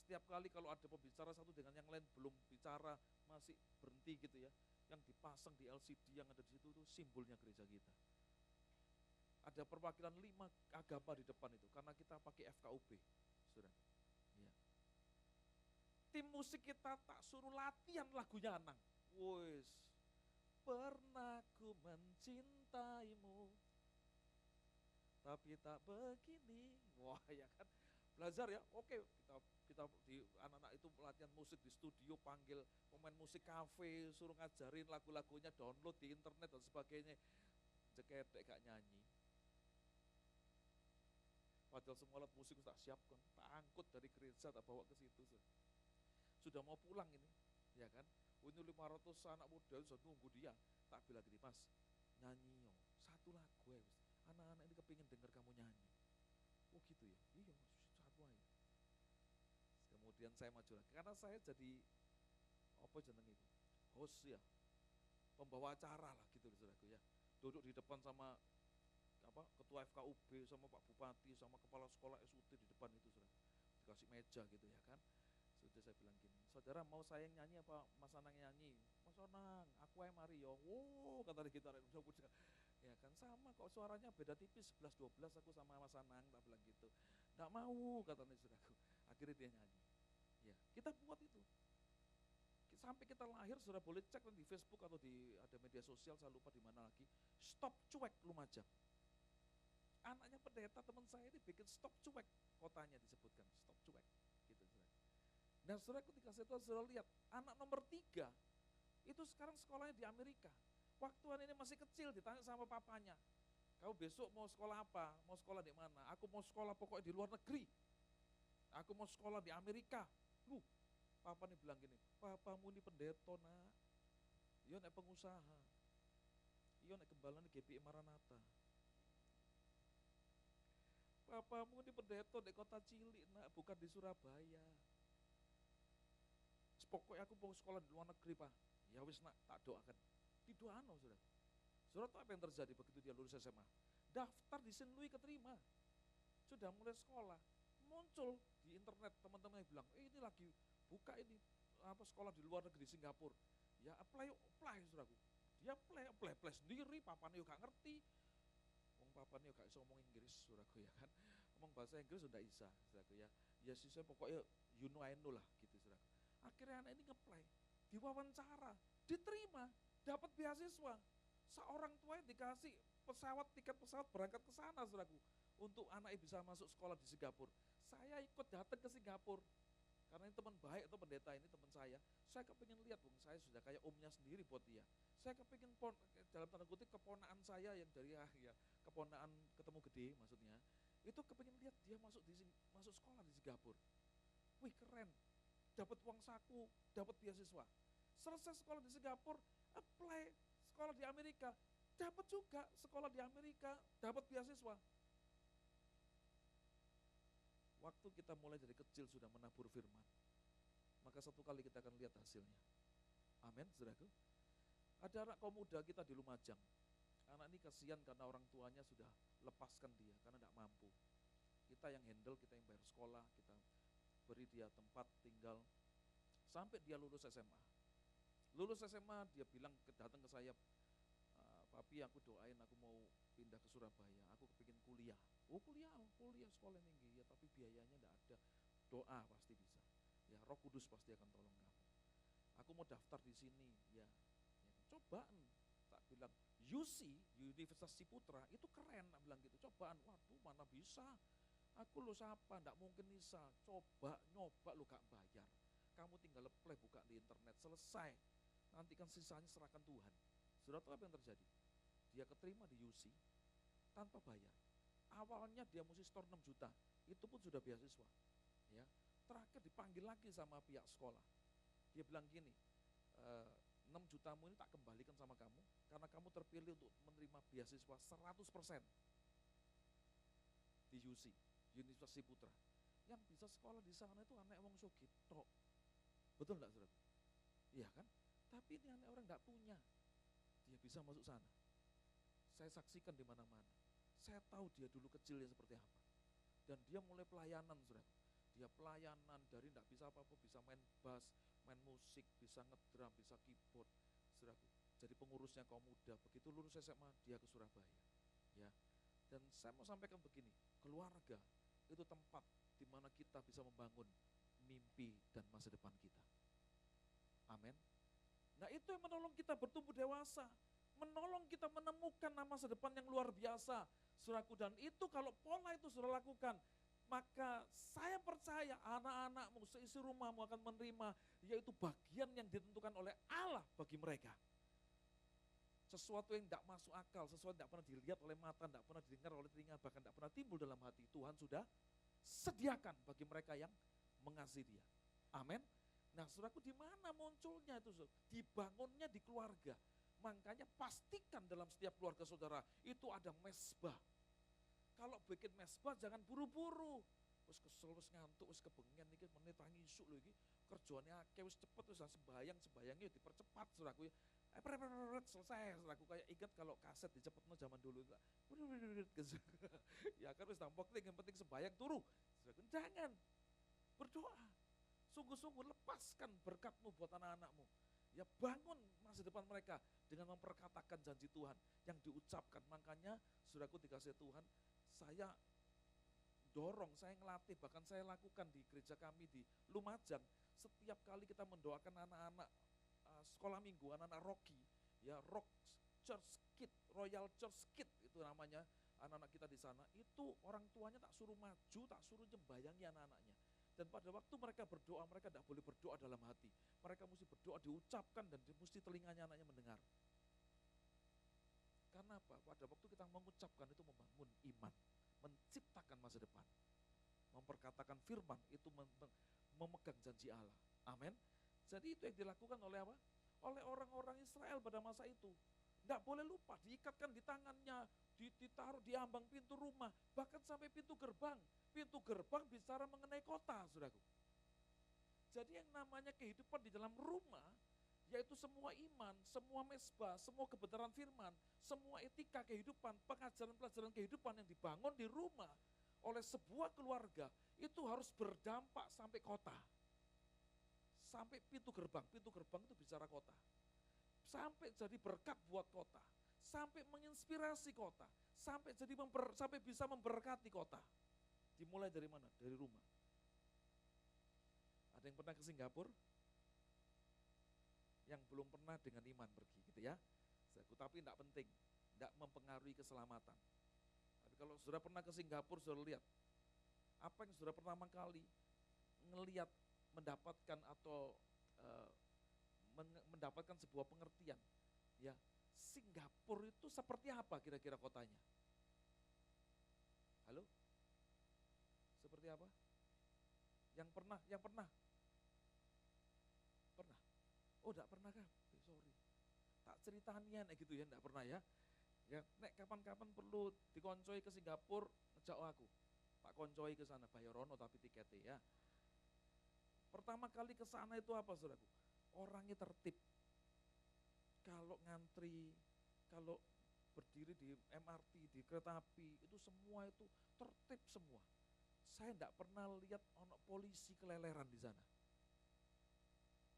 Setiap kali kalau ada pembicara satu dengan yang lain belum bicara, masih berhenti gitu ya, yang dipasang di LCD yang ada di situ itu simbolnya gereja kita. Ada perwakilan 5 agama di depan itu, karena kita pakai FKUB, saudara. Ya. Tim musik kita tak suruh latihan lagunya Anang. Wes, pernah ku mencintaimu, tapi tak begini. Wah ya kan, belajar ya. Oke, kita di anak-anak itu latihan musik di studio, panggil pemain musik kafe, suruh ngajarin lagu-lagunya, download di internet dan sebagainya. Jekedek gak nyanyi. Padahal semua alat musik tak siapkan, tak angkut dari gereja, tak bawa ke situ. Sudah mau pulang ini, ya kan? Ini 500 anak muda sudah nunggu dia. Tak bilang gini, Mas, nyanyi yo, satu lagu ya, anak-anak ini kepingin dengar kamu nyanyi. Oh gitu ya, iya Mas, satu aja. Kemudian saya maju lagi, karena saya jadi apa jeneng itu, host ya, pembawa acara lah gitu saudaraku ya. Duduk di depan sama apa ketua FKUB, sama Pak Bupati, sama kepala sekolah SUT di depan itu, saudara. Dikasih meja gitu ya kan. Sudah saya bilang gini, saudara mau saya yang nyanyi apa Mas Anang nyanyi? Mas Anang, aku yang Mario. Wow, kata dia gitar muda-muda. Ya kan, sama kok suaranya beda tipis, 11-12 aku sama Mas Anang, tak bilang gitu. Nggak mau, katanya saudaraku. Akhirnya dia nyanyi. Ya, kita buat itu. Sampai kita lahir, saudara boleh cek di Facebook atau di ada media sosial, saya lupa di mana lagi. Stop Cuek Lumajang. Anaknya pendeta teman saya ini bikin Stop Cuek, kotanya disebutkan Stop Cuek, gitu saudara. Nah saudara, ketika saya saudara lihat anak nomor 3 itu sekarang sekolahnya di Amerika. Waktu anak ini masih kecil ditanya sama papanya, kamu besok mau sekolah apa? Mau sekolah di mana? Aku mau sekolah pokoknya di luar negeri. Aku mau sekolah di Amerika. Papa nih bilang gini, papamu ini pendeta nak, iya nek pengusaha, iya nek gembalanya GPI Maranatha. Papamu ini pendeta di kota cilik nak, bukan di Surabaya. Pokoknya aku mau sekolah di luar negeri pak. Ya wis nak, tak doakan. Didoano sudah. Sudah tahu apa yang terjadi begitu dia lulus SMA? Daftar di Saint Louis keterima. Sudah mulai sekolah. Muncul di internet teman-teman yang bilang, ini lagi buka ini apa sekolah di luar negeri Singapura. Ya apply saudaraku. Dia apply sendiri, papanya juga gak ngerti. Papanya gak bisa ngomong Inggris, saudaraku ya kan. Ngomong bahasa Inggris sudah bisa, saudaraku ya. Ya sih saya pokoknya you know I know lah gitu Akhirnya anak ini ngeplay, diwawancara, diterima, dapat beasiswa. Seorang tua yang dikasih tiket pesawat berangkat ke sana, saudaraku, untuk anaknya bisa masuk sekolah di Singapura. Saya ikut datang ke Singapura, karena ini teman baik atau pendeta ini teman saya kepingin lihat, saya sudah kayak omnya sendiri buat dia. Saya kepingin dalam tanda kutip keponaan saya yang dari ya keponaan ketemu gede maksudnya, itu kepingin lihat dia masuk sekolah di Singapura. Wih keren, dapat uang saku, dapat beasiswa. Selesai sekolah di Singapura, apply sekolah di Amerika, dapat juga sekolah di Amerika, dapat beasiswa. Waktu kita mulai dari kecil sudah menabur firman, maka satu kali kita akan lihat hasilnya. Amin, saudaraku. Ada anak kaum muda kita di Lumajang. Anak ini kasihan karena orang tuanya sudah lepaskan dia karena tidak mampu. Kita yang handle, kita yang bayar sekolah, kita beri dia tempat tinggal sampai dia lulus SMA. Lulus SMA dia datang ke saya, papi aku doain aku mau pindah ke Surabaya, aku kepingin kuliah. Oh kuliah sekolah tinggi ya, tapi biayanya tidak ada. Doa pasti bisa. Ya Roh Kudus pasti akan tolong kamu. Aku mau daftar di sini, ya cobaan. Tak bilang UC, Universitas Ciputra itu keren, tak bilang gitu. Cobaan, waduh mana bisa? Aku lo siapa? Tidak mungkin bisa. Nyoba lo gak bayar. Kamu tinggal apply buka di internet, selesai. Nanti kan sisanya serahkan Tuhan. Sudah tahu apa yang terjadi? Dia keterima di UC tanpa bayar. Awalnya dia mesti store 6 juta, itu pun sudah beasiswa. Ya, terakhir dipanggil lagi sama pihak sekolah. Dia bilang gini, 6 jutamu ini tak kembalikan sama kamu, karena kamu terpilih untuk menerima beasiswa 100% di UC, Universitas Ciputra. Yang bisa sekolah di sana itu anak wong sugih tok. Betul enggak, saudara? Iya kan? Tapi ini anak orang enggak punya, dia bisa masuk sana. Saya saksikan di mana-mana. Saya tahu dia dulu kecilnya seperti apa. Dan dia mulai pelayanan, saudara. Dia pelayanan dari tidak bisa apa-apa, bisa main bass, main musik, bisa ngedrum, bisa keyboard, saudara. Jadi pengurusnya kaum muda. Begitu lulus SMA, dia ke Surabaya. Ya. Dan saya mau sampaikan begini, keluarga itu tempat di mana kita bisa membangun mimpi dan masa depan kita. Amin. Nah itu yang menolong kita bertumbuh dewasa, menolong kita menemukan masa depan yang luar biasa, saudaraku. Dan itu kalau pola itu sudah lakukan, maka saya percaya anak-anakmu, seisi rumahmu akan menerima, yaitu bagian yang ditentukan oleh Allah bagi mereka. Sesuatu yang tidak masuk akal, sesuatu yang tidak pernah dilihat oleh mata, tidak pernah didengar oleh telinga, bahkan tidak pernah timbul dalam hati, Tuhan sudah sediakan bagi mereka yang mengasihi Dia. Amin. Nah, saudaraku, di mana munculnya itu? Dibangunnya di keluarga. Makanya pastikan dalam setiap keluarga saudara itu ada mesbah. Kalau bikin mesbah jangan buru-buru. Wis kesel, wis ngantuk, wis kebengen iki menit tangi isuk lho iki. Kerjane akeh wis cepet wis sembayangnya dipercepat saudaraku. Selesai saudaraku. Kayak ingat kalau kaset dicepetno zaman dulu enggak. Ya kan wis tampok yang penting sembayang turu. Saudaraku, jangan. Berdoa. Sungguh-sungguh lepaskan berkatmu buat anak-anakmu. Ya bangun masa depan mereka dengan memperkatakan janji Tuhan yang diucapkan. Makanya saudaraku dikasih Tuhan, saya dorong, saya ngelatih, bahkan saya lakukan di gereja kami di Lumajang. Setiap kali kita mendoakan anak-anak sekolah minggu, anak-anak Rocky, ya Rock Church Kid, Royal Church Kid itu namanya anak-anak kita di sana. Itu orang tuanya tak suruh maju, tak suruh nyembayangi anak-anaknya. Dan pada waktu mereka berdoa, mereka tidak boleh berdoa dalam hati. Mereka mesti berdoa diucapkan dan mesti telinganya anaknya mendengar. Karena apa? Pada waktu kita mengucapkan itu membangun iman, menciptakan masa depan. Memperkatakan firman itu memegang janji Allah. Amin. Jadi itu yang dilakukan oleh apa? Oleh orang-orang Israel pada masa itu. Tidak boleh lupa, diikatkan di tangannya, ditaruh di ambang pintu rumah, bahkan sampai pintu gerbang. Pintu gerbang bicara mengenai kota, saudaraku. Jadi yang namanya kehidupan di dalam rumah, yaitu semua iman, semua mesbah, semua kebenaran firman, semua etika kehidupan, pengajaran-pelajaran kehidupan yang dibangun di rumah oleh sebuah keluarga, itu harus berdampak sampai kota. Sampai pintu gerbang itu bicara kota. Sampai jadi berkat buat kota, sampai menginspirasi kota, sampai jadi sampai bisa memberkati kota. Dimulai dari mana? Dari rumah. Ada yang pernah ke Singapura? yang belum pernah dengan iman pergi gitu ya. Tapi tidak penting, tidak mempengaruhi keselamatan. Tapi kalau saudara pernah ke Singapura, saudara lihat apa yang saudara pertama kali ngelihat, mendapatkan atau mendapatkan sebuah pengertian ya, Singapura itu seperti apa kira-kira kotanya? Halo? Seperti apa? Yang pernah? Pernah? Oh, enggak pernah kan? Sorry. Tak ceritanya nek gitu ya, enggak pernah ya. Ya, nek kapan-kapan perlu dikoncoi ke Singapura, ngejak aku. Tak koncoi ke sana, bayar rono tapi tiketnya ya. Pertama kali ke sana itu apa, saudaraku? Orangnya tertib. Kalau ngantri, kalau berdiri di MRT, di kereta api, itu semua itu tertib semua. Saya enggak pernah lihat ono polisi keleleran di sana.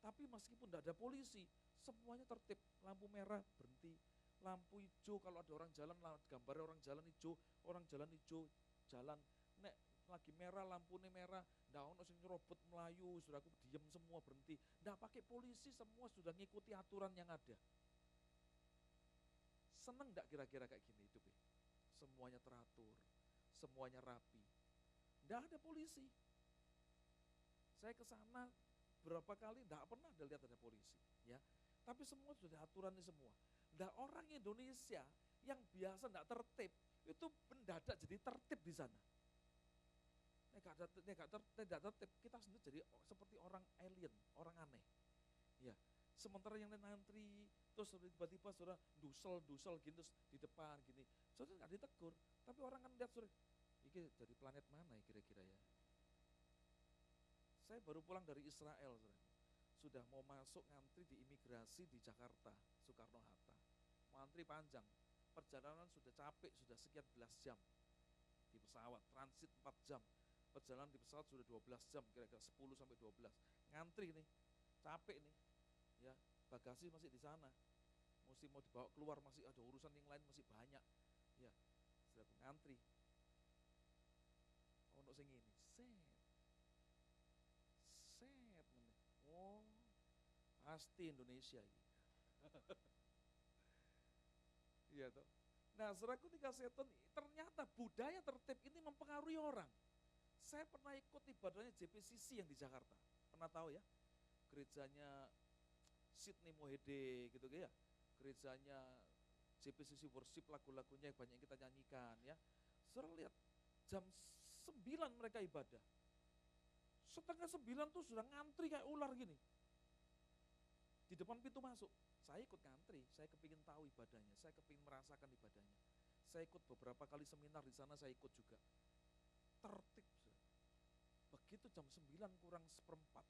Tapi meskipun enggak ada polisi, semuanya tertib. Lampu merah berhenti, lampu hijau kalau ada orang jalan, gambarnya orang jalan hijau, jalan. Nek lagi merah, lampunya merah, ndak ono sing nyerobot melayu, saudaraku diem semua berhenti. Ndak pakai polisi, semua sudah ngikuti aturan yang ada. Seneng ndak kira-kira kayak gini hidup ya? Semuanya teratur, semuanya rapi. Ndak ada polisi. Saya ke sana berapa kali ndak pernah ada lihat ada polisi, ya. Tapi semua sudah aturannya semua. Ndak orang Indonesia yang biasa ndak tertib, itu mendadak jadi tertib di sana. Tidak tertib, kita sendiri jadi seperti orang alien, orang aneh. Ya, sementara yang lain antri, terus tiba-tiba saudara dusel gitu di depan gini, saudara nggak ditegur, tapi orang kan lihat saudara, ini dari planet mana ya kira-kira ya. Saya baru pulang dari Israel, saudara. Sudah mau masuk ngantri di imigrasi di Jakarta, Soekarno-Hatta. Mau antri panjang, perjalanan sudah capek, sudah sekian belas jam di pesawat, transit 4 jam. Perjalanan di pesawat sudah 12 jam, kira-kira 10 sampai 12. Ngantri nih, capek nih. Ya, bagasi masih di sana. Mesti mau dibawa keluar, masih ada urusan yang lain masih banyak. Ya, sudah ngantri. Ono sing ini, set. Oh, pasti Indonesia ini. Iya toh. Nah, saudaraku dikasih setan, ternyata budaya tertib ini mempengaruhi orang. Saya pernah ikut ibadahnya JPCC yang di Jakarta. Pernah tahu ya? Gerejanya Sidney Mohede gitu ya. Gerejanya JPCC worship, lagu-lagunya yang banyak yang kita nyanyikan ya. Saudara lihat jam 9 mereka ibadah. Setengah 9 tuh sudah ngantri kayak ular gini. Di depan pintu masuk. Saya ikut ngantri, saya kepingin tahu ibadahnya, saya kepingin merasakan ibadahnya. Saya ikut beberapa kali seminar di sana, saya ikut juga. Tertib. Begitu jam 9 kurang seperempat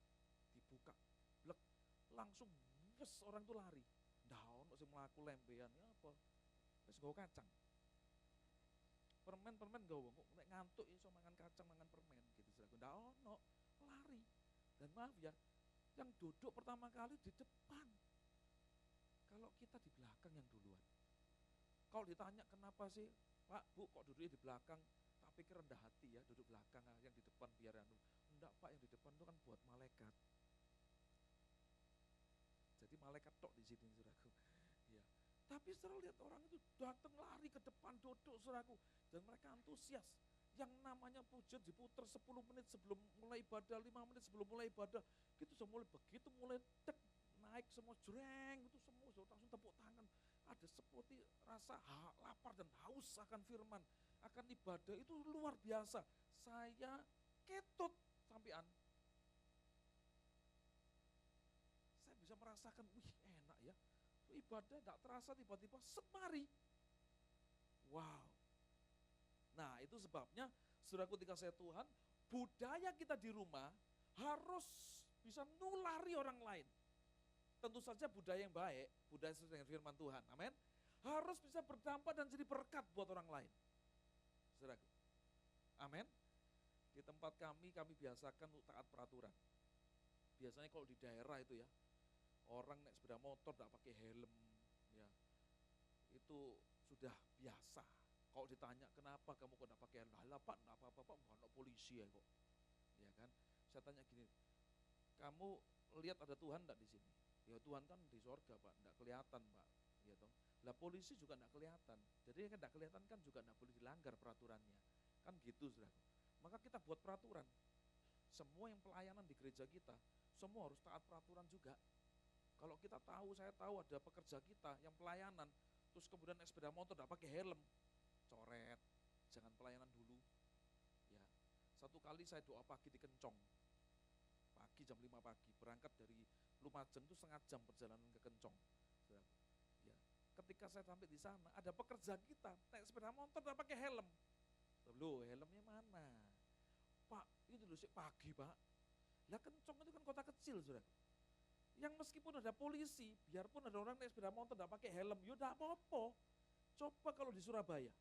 dibuka, blek, langsung wes orang tuh lari. Daun masih melaku lembean ya apa? Wes gawa kacang. Permen gawa, nek ngantuk iso mangan kacang, mangan permen gitu. Daun no, lari. Dan maaf ya, yang duduk pertama kali di depan. Kalau kita di belakang yang duluan. Kalau ditanya kenapa sih, Pak, Bu, kok duduknya di belakang? Tak pikir rendah hati ya, duduk belakang, yang di depan biar anu. Enggak Pak, yang di depan itu kan buat malaikat. Jadi malaikat tok di sini, saudaraku. Ya. Tapi setelah lihat orang itu datang lari ke depan duduk, saudaraku. Dan mereka antusias. Yang namanya pujian diputar 10 menit sebelum mulai ibadah, 5 menit sebelum mulai ibadah. Gitu semua begitu mulai tek, naik semua jreng, itu semua langsung tepuk tangan. Ada seperti rasa lapar dan haus akan firman, akan ibadah, itu luar biasa. Saya ketut sampean. Saya bisa merasakan, wih enak ya. Ibadah tidak terasa tiba-tiba semari. Wow. Nah itu sebabnya, saudaraku dikasihi Tuhan, budaya kita di rumah harus bisa nulari orang lain. Tentu saja budaya yang baik, budaya sesuai dengan firman Tuhan, amin. Harus bisa berdampak dan jadi berkat buat orang lain. Saudaraku, amin. Di tempat kami biasakan untuk taat peraturan. Biasanya kalau di daerah itu ya, orang naik sepeda motor tidak pakai helm, ya itu sudah biasa. Kalau ditanya kenapa kamu kok tidak pakai helm, lah Pak, tidak apa-apa Pak, bukan polisi ya kok, ya kan? Saya tanya gini, kamu lihat ada Tuhan tidak di sini? Ya Tuhan kan di sorga Pak, enggak kelihatan Pak. Ya toh. Lah polisi juga enggak kelihatan. Jadi yang enggak kelihatan kan juga enggak boleh dilanggar peraturannya. Kan gitu saudaraku. Maka kita buat peraturan. Semua yang pelayanan di gereja kita, semua harus taat peraturan juga. Kalau kita tahu, saya tahu ada pekerja kita yang pelayanan, terus kemudian naik sepeda motor enggak pakai helm, coret, jangan pelayanan dulu. Ya, satu kali saya doa pagi di Kencong, pagi jam 5 pagi, berangkat dari Lumajang itu setengah jam perjalanan ke Kencong. Ya, ketika saya sampai di sana, ada pekerja kita naik sepeda motor enggak pakai helm. Loh, helmnya mana? Pak, itu loh pagi Pak. Lah Kencong itu kan kota kecil, saudara. Yang meskipun ada polisi, biarpun ada orang naik sepeda motor enggak pakai helm, ya enggak apa-apa. Coba kalau di Surabaya,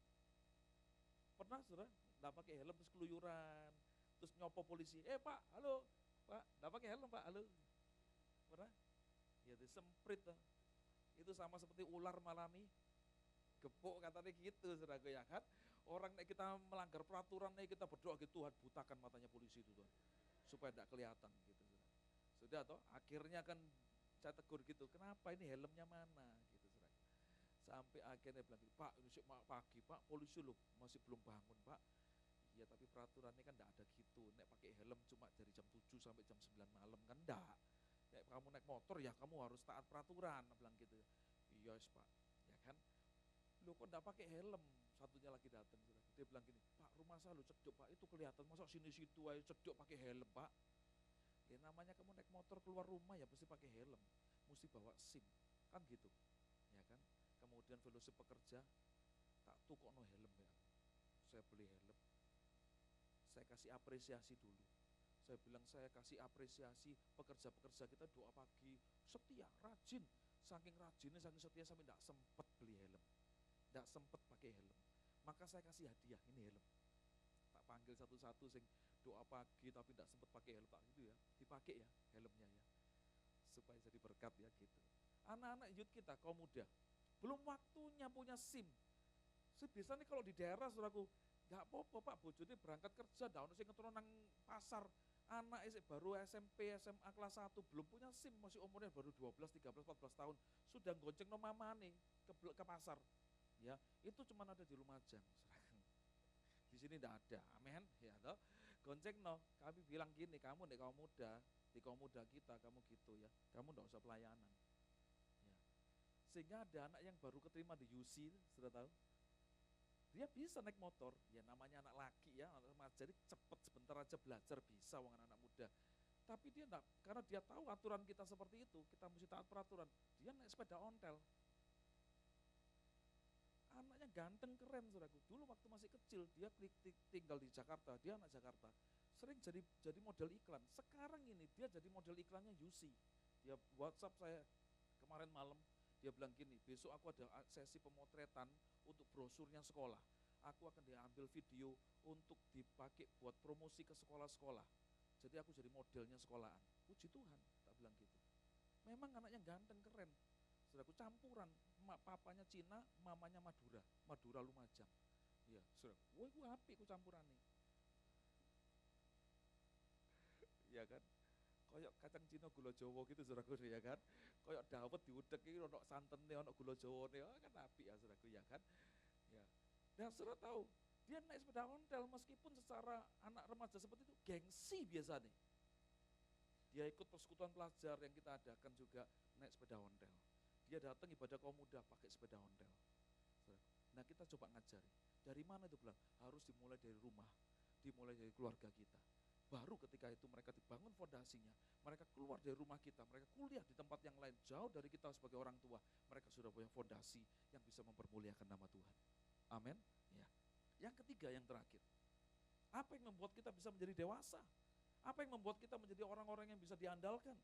pernah saudara, enggak pakai helm terus keluyuran, terus nyopo polisi, Pak, halo, Pak, enggak pakai helm Pak, halo. Pernah? Ya disemprit. Itu sama seperti ular malami, gepuk katanya gitu, saudara ya kan. Orang nek kita melanggar peraturan, nek kita berdoa gitu, Tuhan butakan matanya polisi itu Tuhan, supaya tidak kelihatan gitu. Sudah toh, akhirnya kan saya tegur gitu, kenapa ini helmnya mana gitu saudara. Sampai akhirnya bilang, Pak ini pagi Pak, polisi loh masih belum bangun Pak. Iya tapi peraturannya kan enggak ada gitu, nek pakai helm cuma dari jam 7 sampai jam 9 malam kan enggak. Nek kamu naik motor ya kamu harus taat peraturan, bilang gitu. Iya Pak, ya kan. Lu kok enggak pakai helm? Satunya lagi datang, dia bilang gini, Pak rumah saya lu cedok Pak, itu kelihatan masa sini-situ aja cedok pakai helm Pak. Ya namanya kamu naik motor keluar rumah ya mesti pakai helm, mesti bawa SIM, kan gitu, ya kan. Kemudian fellowship pekerja, tak tukokno helm ya, saya beli helm, saya kasih apresiasi dulu. Saya bilang saya kasih apresiasi pekerja-pekerja kita doa pagi, setia, rajin, saking rajinnya, saking setia sampai tidak sempat beli helm, tidak sempat pakai helm. Maka saya kasih hadiah, ini helm. Tak panggil satu-satu sing doa pagi tapi tidak sempat pakai helm, tak gitu ya, dipakai ya helmnya ya, supaya jadi berkat ya gitu. Anak-anak youth kita, kaum muda, belum waktunya punya SIM. Biasanya kalau di daerah saudaraku, nggak apa-apa Pak, bojone berangkat kerja, dah ono sing ngetrono nang pasar, anak baru SMP, SMA kelas 1, belum punya SIM, masih umurnya baru 12, 13, 14 tahun, sudah gonceng no mamane ke pasar. Ya, itu cuma ada di Lumajang. Di sini tidak ada, amin, ya toh. Gonceng no, kami bilang gini, kamu nih kaum muda, di kaum muda kita, kamu gitu ya, kamu tidak usah pelayanan. Ya. Sehingga ada anak yang baru keterima di UC, sudah tahu, dia bisa naik motor, ya namanya anak laki ya, anak remaja, jadi cepet sebentar aja belajar bisa, wong anak muda. Tapi dia enggak, karena dia tahu aturan kita seperti itu, kita mesti taat peraturan, dia naik sepeda ontel. Anaknya ganteng keren saudaraku, dulu waktu masih kecil, dia tinggal di Jakarta, dia anak Jakarta, sering jadi model iklan. Sekarang ini dia jadi model iklannya UC. Dia WhatsApp saya kemarin malam, dia bilang gini, besok aku ada sesi pemotretan untuk brosurnya sekolah. Aku akan diambil video untuk dipakai buat promosi ke sekolah-sekolah. Jadi aku jadi modelnya sekolahan. Puji Tuhan, tak bilang gitu. Memang anaknya ganteng keren. Saudaraku campuran, papanya Cina, mamanya Madura Lumajang. Ya, saudara, woi ku apik ku campuran nih. Ya kan, koyok kacang Cina gula Jawa gitu saudaraku ya kan. Koyok dawet diudek iki ono santene, ono gula Jawane, kan apik ya saudaraku ya kan. Ya. Dan saudara tahu, dia naik sepeda ontel meskipun secara anak remaja seperti itu gengsi biasanya. Dia ikut persekutuan pelajar yang kita adakan juga naik sepeda ontel. Dia datang ibadah kaum muda pakai sepeda ontel. Nah kita coba ngajari, dari mana itu bilang? Harus dimulai dari rumah, dimulai dari keluarga kita. Baru ketika itu mereka dibangun fondasinya, mereka keluar dari rumah kita, mereka kuliah di tempat yang lain, jauh dari kita sebagai orang tua, mereka sudah punya fondasi yang bisa mempermuliakan nama Tuhan. Amin. Ya. Yang ketiga, yang terakhir, apa yang membuat kita bisa menjadi dewasa? Apa yang membuat kita menjadi orang-orang yang bisa diandalkan?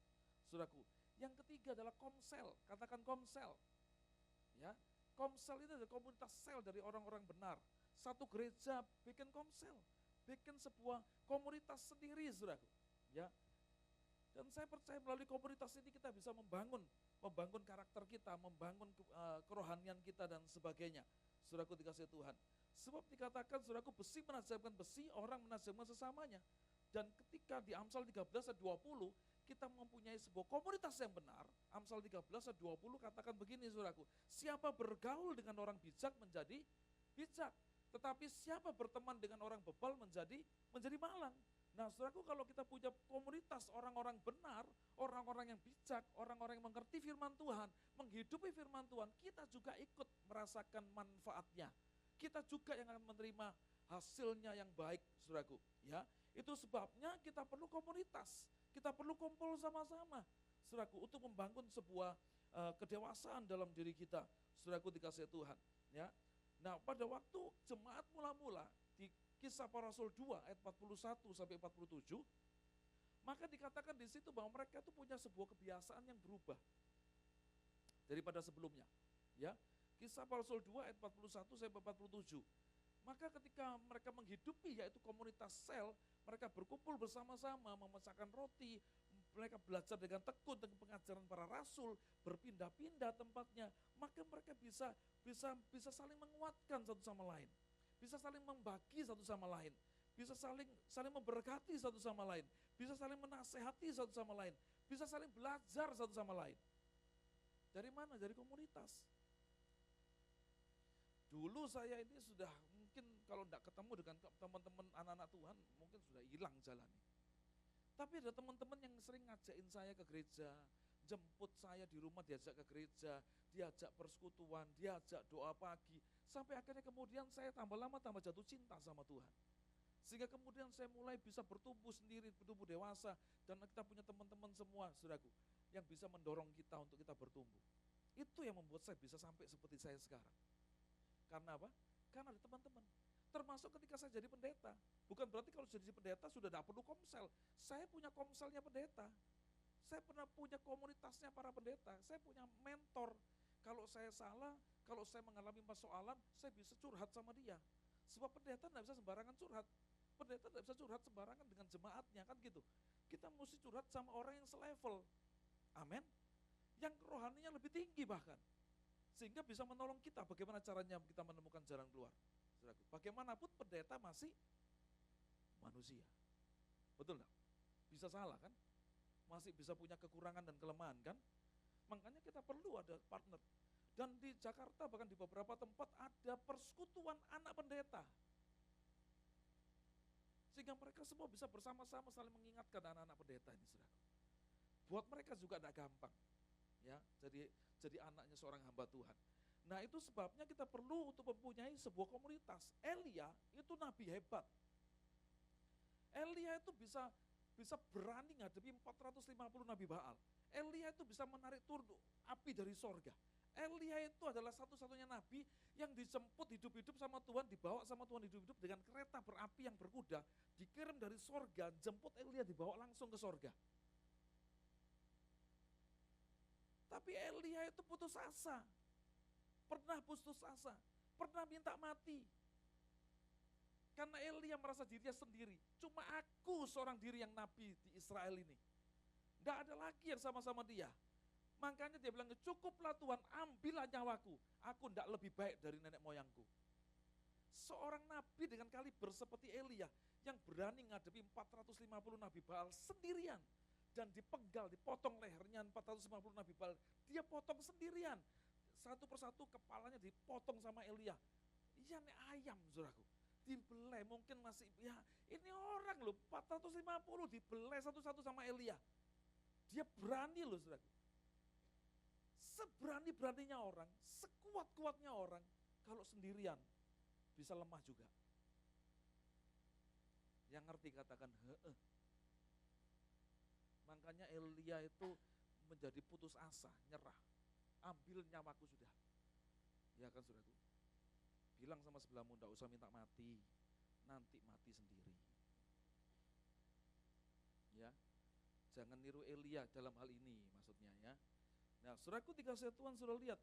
Saudaraku, yang ketiga adalah komsel, katakan komsel. Ya, komsel itu adalah komunitas sel dari orang-orang benar. Satu gereja bikin komsel, bikin sebuah komunitas sendiri, saudaraku. Ya, dan saya percaya melalui komunitas ini kita bisa membangun karakter kita, membangun kerohanian kita dan sebagainya. Saudaraku dikasih Tuhan. Sebab dikatakan, saudaraku, besi menajamkan besi, orang menajamkan sesamanya. Dan ketika di Amsal 13 ayat 20, kita mempunyai sebuah komunitas yang benar, Amsal 13 ayat 20 katakan begini saudaraku, siapa bergaul dengan orang bijak menjadi bijak, tetapi siapa berteman dengan orang bebal menjadi malang. Nah saudaraku, kalau kita punya komunitas orang-orang benar, orang-orang yang bijak, orang-orang yang mengerti firman Tuhan, menghidupi firman Tuhan, kita juga ikut merasakan manfaatnya. Kita juga yang akan menerima hasilnya yang baik, saudaraku. Ya, itu sebabnya kita perlu komunitas, kita perlu kumpul sama-sama, saudaraku, untuk membangun sebuah kedewasaan dalam diri kita, saudaraku dikasihi Tuhan. Ya, nah pada waktu jemaat mula-mula di Kisah Para Rasul 2 ayat 41 sampai 47, maka dikatakan di situ bahwa mereka itu punya sebuah kebiasaan yang berubah daripada sebelumnya. Ya, Kisah Para Rasul 2 ayat 41 sampai 47. Maka ketika mereka menghidupi yaitu komunitas sel, mereka berkumpul bersama-sama, memecahkan roti, mereka belajar dengan tekun tentang pengajaran para rasul, berpindah-pindah tempatnya, maka mereka bisa saling menguatkan satu sama lain, bisa saling membagi satu sama lain, bisa saling memberkati satu sama lain, bisa saling menasehati satu sama lain, bisa saling belajar satu sama lain. Dari mana? Dari komunitas. Dulu saya ini sudah mungkin kalau tidak ketemu dengan teman-teman anak-anak Tuhan, mungkin sudah hilang jalannya. Tapi ada teman-teman yang sering ngajakin saya ke gereja, jemput saya di rumah, diajak ke gereja, diajak persekutuan, diajak doa pagi. Sampai akhirnya kemudian saya tambah lama tambah jatuh cinta sama Tuhan. Sehingga kemudian saya mulai bisa bertumbuh sendiri, bertumbuh dewasa. Dan kita punya teman-teman semua, saudaraku, yang bisa mendorong kita untuk kita bertumbuh. Itu yang membuat saya bisa sampai seperti saya sekarang. Karena apa? Karena ada teman-teman. Termasuk ketika saya jadi pendeta. Bukan berarti kalau jadi pendeta sudah tidak perlu komsel. Saya punya komselnya pendeta. Saya pernah punya komunitasnya para pendeta. Saya punya mentor. Kalau saya salah, kalau saya mengalami persoalan, saya bisa curhat sama dia. Sebab pendeta tidak bisa sembarangan curhat. Pendeta tidak bisa curhat sembarangan dengan jemaatnya, kan gitu. Kita mesti curhat sama orang yang selevel. Amin. Yang rohaninya lebih tinggi bahkan. Sehingga bisa menolong kita bagaimana caranya kita menemukan jalan keluar. Bagaimanapun pendeta masih manusia. Betul enggak? Bisa salah kan? Masih bisa punya kekurangan dan kelemahan kan? Makanya kita perlu ada partner. Dan di Jakarta bahkan di beberapa tempat ada persekutuan anak pendeta. Sehingga mereka semua bisa bersama-sama saling mengingatkan anak-anak pendeta ini, saudara. Buat mereka juga tidak gampang. Ya, jadi anaknya seorang hamba Tuhan. Nah itu sebabnya kita perlu untuk mempunyai sebuah komunitas. Elia itu nabi hebat. Elia itu bisa berani ngadepi 450 nabi Baal. Elia itu bisa menarik turun api dari sorga. Elia itu adalah satu-satunya nabi yang dijemput hidup-hidup sama Tuhan, dibawa sama Tuhan hidup-hidup dengan kereta berapi yang berkuda, dikirim dari sorga, jemput Elia dibawa langsung ke sorga. Tapi Elia itu putus asa, pernah putus asa, pernah minta mati. Karena Elia merasa dirinya sendiri, cuma aku seorang diri yang nabi di Israel ini. Tidak ada lagi yang sama-sama dia. Makanya dia bilang, cukuplah Tuhan, ambillah nyawaku, aku tidak lebih baik dari nenek moyangku. Seorang nabi dengan kaliber seperti Elia, yang berani ngadepi 450 nabi Baal sendirian, dan dipenggal, dipotong lehernya 450 nabi Baal, dia potong sendirian. Satu persatu kepalanya dipotong sama Elia. Iya nih ayam, saudaraku. Dibelai, mungkin masih, ya ini orang loh, 450 dibelai satu-satu sama Elia. Dia berani loh, saudaraku. Seberani-beraninya orang, sekuat-kuatnya orang, kalau sendirian bisa lemah juga. Yang ngerti katakan, heeh. Makanya Elia itu menjadi putus asa, nyerah. Ambil nyawaku sudah. Ya kan saudaraku? Bilang sama sebelahmu, enggak usah minta mati, nanti mati sendiri. Ya, jangan niru Elia dalam hal ini maksudnya ya. Nah saudaraku dikasihi Tuhan, sudah lihat.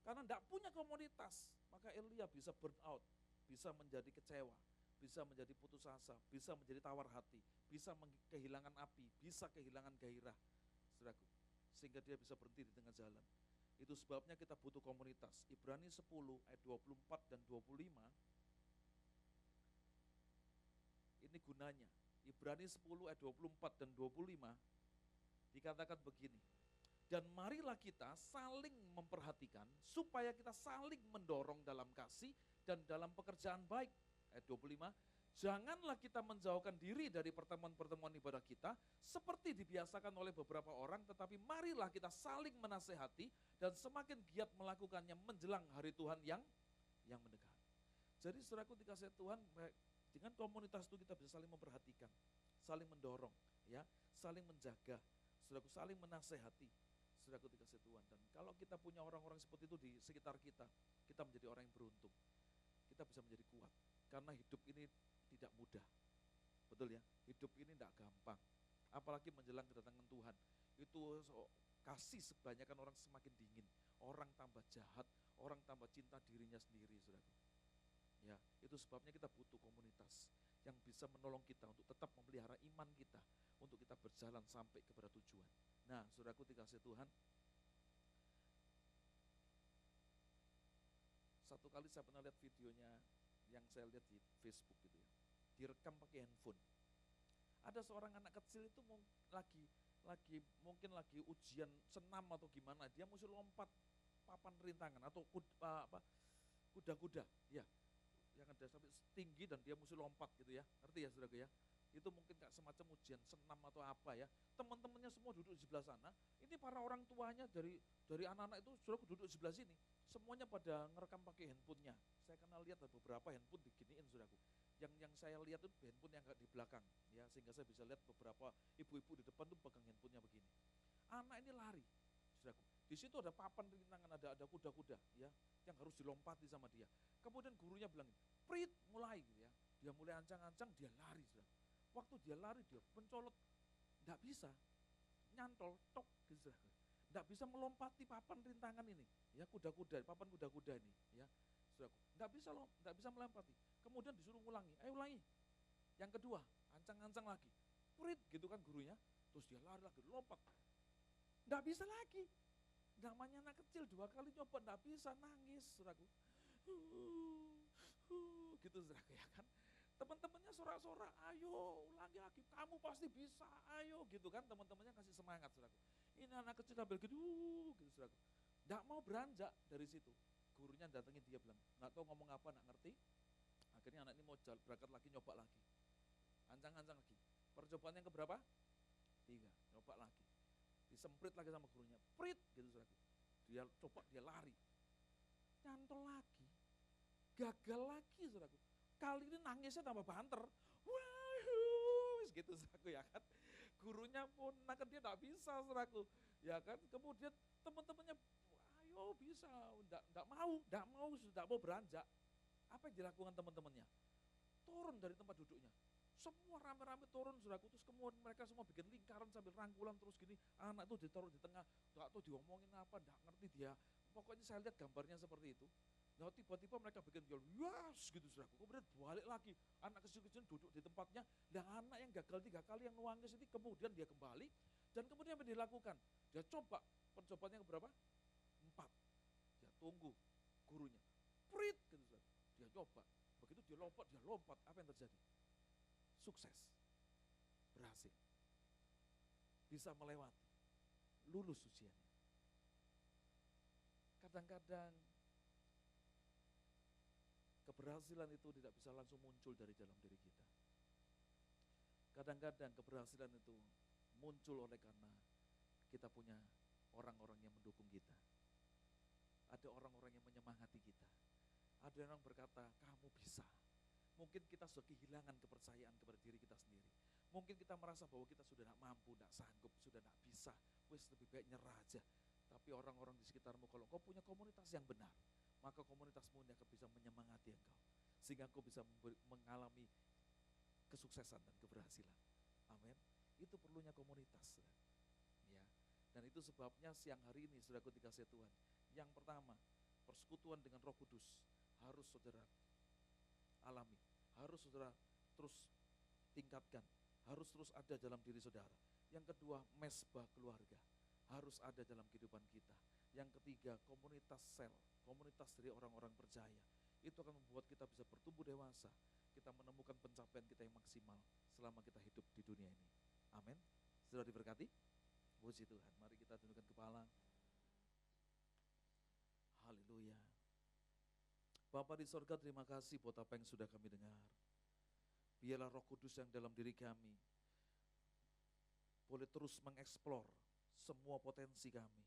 Karena enggak punya komunitas, maka Elia bisa burn out, bisa menjadi kecewa, bisa menjadi putus asa, bisa menjadi tawar hati, bisa kehilangan api, bisa kehilangan gairah, saudaraku, sehingga dia bisa berhenti di tengah jalan. Itu sebabnya kita butuh komunitas. Ibrani 10 ayat 24 dan 25, ini gunanya. Ibrani 10 ayat 24 dan 25, Dikatakan begini, dan marilah kita saling memperhatikan supaya kita saling mendorong dalam kasih dan dalam pekerjaan baik. Ayat 25, janganlah kita menjauhkan diri dari pertemuan-pertemuan ibadah kita seperti dibiasakan oleh beberapa orang, tetapi marilah kita saling menasehati dan semakin giat melakukannya menjelang hari Tuhan yang mendekat. Jadi saudaraku dikasih Tuhan, dengan komunitas itu kita bisa saling memperhatikan, saling mendorong, ya, saling menjaga, saudaraku saling menasehati, saudaraku dikasih Tuhan. Dan kalau kita punya orang-orang seperti itu di sekitar kita, kita menjadi orang yang beruntung. Kita bisa menjadi kuat, karena hidup ini tidak mudah. Betul ya, hidup ini tidak gampang. Apalagi menjelang kedatangan Tuhan, itu kasih sebanyakan orang semakin dingin, orang tambah jahat, orang tambah cinta dirinya sendiri, saudaraku. Ya, itu sebabnya kita butuh komunitas yang bisa menolong kita untuk tetap memelihara iman kita, untuk kita berjalan sampai kepada tujuan. Nah, saudaraku dikasih Tuhan, satu kali saya pernah lihat videonya yang saya lihat di Facebook gitu ya, direkam pakai handphone. Ada seorang anak kecil itu mungkin lagi ujian senam atau gimana, dia mesti lompat papan rintangan atau kuda-kuda, ya, yang ada sampai tinggi dan dia mesti lompat gitu ya, ngerti ya saudaraku ya? Itu mungkin kayak semacam ujian senam atau apa ya. Teman-temannya semua duduk di sebelah sana. Ini para orang tuanya dari anak-anak itu saudaraku duduk di sebelah sini. Semuanya pada ngerekam pakai handphonenya. Saya kenal lihat ada beberapa handphone diginiin saudaraku. Yang saya lihat itu handphone yang di belakang, ya, sehingga saya bisa lihat beberapa ibu-ibu di depan tuh pegang handphonenya begini. Anak ini lari, saudaraku. Di situ ada papan rintangan, ada kuda-kuda, ya, yang harus dilompati sama dia. Kemudian gurunya bilang, prit, mulai gitu ya. Dia mulai ancang-ancang, dia lari, saudaraku. Waktu dia lari, dia mencolot, enggak bisa, nyantol, tok, gitu. Enggak bisa melompati papan rintangan ini, ya, kuda-kuda, papan kuda-kuda ini, ya, saudaraku. Enggak bisa melompati. Kemudian disuruh ulangi, ayo ulangi. Yang kedua, ancang-ancang lagi, prit, gitu kan gurunya, terus dia lari lagi, lompat. Enggak bisa lagi. Namanya anak kecil 2 kali nyoba enggak bisa, nangis, saudaraku. Gitu saudaraku ya kan. Teman-temannya sorak-sorak, ayo ulangi lagi, kamu pasti bisa, ayo gitu kan, teman-temannya kasih semangat saudaraku. Ini anak kecil sambil gitu saudaraku. Nggak mau beranjak dari situ. Gurunya datengin dia bilang, nggak tahu ngomong apa, nggak ngerti. Akhirnya anak ini mau berangkat lagi, nyoba lagi. Ancang-ancang lagi. Percobaan yang keberapa? 3, nyoba lagi. Disemprit lagi sama gurunya, prit gitu saudaraku. Dia coba, dia lari. Nyantol lagi. Gagal lagi saudaraku. Kali ini nangisnya tambah banter. Wah, gitu saudaraku ya kan. Gurunya pun nakan dia enggak bisa saudaraku. Ya kan. Kemudian teman-temannya, ayo bisa, enggak mau beranjak. Apa yang dilakukan teman-temannya? Turun dari tempat duduknya. Semua rame-rame turun saudaraku, terus kemudian mereka semua bikin lingkaran sambil rangkulan terus gini. Anak itu ditaruh di tengah, enggak tahu diomongin apa, enggak ngerti dia. Pokoknya saya lihat gambarnya seperti itu. Nah tiba-tiba mereka bikin jual, yes gitu saudaraku. Kemudian balik lagi, anak kecil-kecil duduk di tempatnya. Dan anak yang gagal 3 kali yang nuangis ini kemudian dia kembali. Dan kemudian apa yang dilakukan? Dia coba, percobaannya yang berapa? 4. Dia tunggu gurunya. Prit gitu saudaraku. Dia coba, begitu dia lompat, apa yang terjadi? Sukses, berhasil. Bisa melewati, lulus ujiannya. Kadang-kadang keberhasilan itu tidak bisa langsung muncul dari dalam diri kita. Kadang-kadang keberhasilan itu muncul oleh karena kita punya orang-orang yang mendukung kita. Ada orang-orang yang menyemangati kita. Ada orang berkata, kamu bisa. Mungkin kita sudah kehilangan kepercayaan kepada diri kita sendiri. Mungkin kita merasa bahwa kita sudah tidak mampu, tidak sanggup, sudah tidak bisa. Wes lebih baik nyerah aja. Tapi orang-orang di sekitarmu, kalau kau punya komunitas yang benar, maka komunitasmu ini akan bisa menyemangati engkau. Sehingga engkau bisa mengalami kesuksesan dan keberhasilan. Amin. Itu perlunya komunitas. Ya. Dan itu sebabnya siang hari ini saudaraku dikasih Tuhan. Yang pertama, persekutuan dengan Roh Kudus harus saudara alami. Harus saudara terus tingkatkan. Harus terus ada dalam diri saudara. Yang kedua, mesbah keluarga. Harus ada dalam kehidupan kita. Yang ketiga, komunitas sel, komunitas dari orang-orang percaya. Itu akan membuat kita bisa bertumbuh dewasa. Kita menemukan pencapaian kita yang maksimal selama kita hidup di dunia ini. Amin. Sudah diberkati? Puji Tuhan, mari kita tundukkan kepala. Haleluya. Bapa di sorga, terima kasih buat apa yang sudah kami dengar. Biarlah Roh Kudus yang dalam diri kami boleh terus mengeksplor semua potensi kami,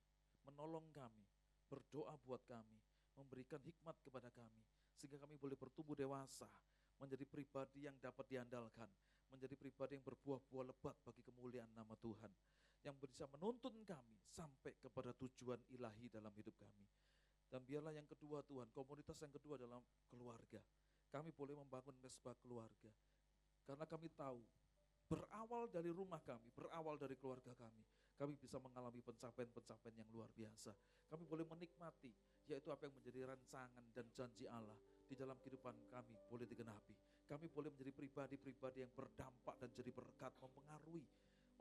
menolong kami, berdoa buat kami, memberikan hikmat kepada kami, sehingga kami boleh bertumbuh dewasa, menjadi pribadi yang dapat diandalkan, menjadi pribadi yang berbuah-buah lebat bagi kemuliaan nama Tuhan, yang bisa menuntun kami sampai kepada tujuan ilahi dalam hidup kami. Dan biarlah yang kedua Tuhan, komunitas yang kedua dalam keluarga. Kami boleh membangun mesbah keluarga. Karena kami tahu, berawal dari rumah kami, berawal dari keluarga kami bisa mengalami pencapaian-pencapaian yang luar biasa. Kami boleh menikmati, yaitu apa yang menjadi rancangan dan janji Allah di dalam kehidupan kami boleh digenapi. Kami boleh menjadi pribadi-pribadi yang berdampak dan jadi berkat, mempengaruhi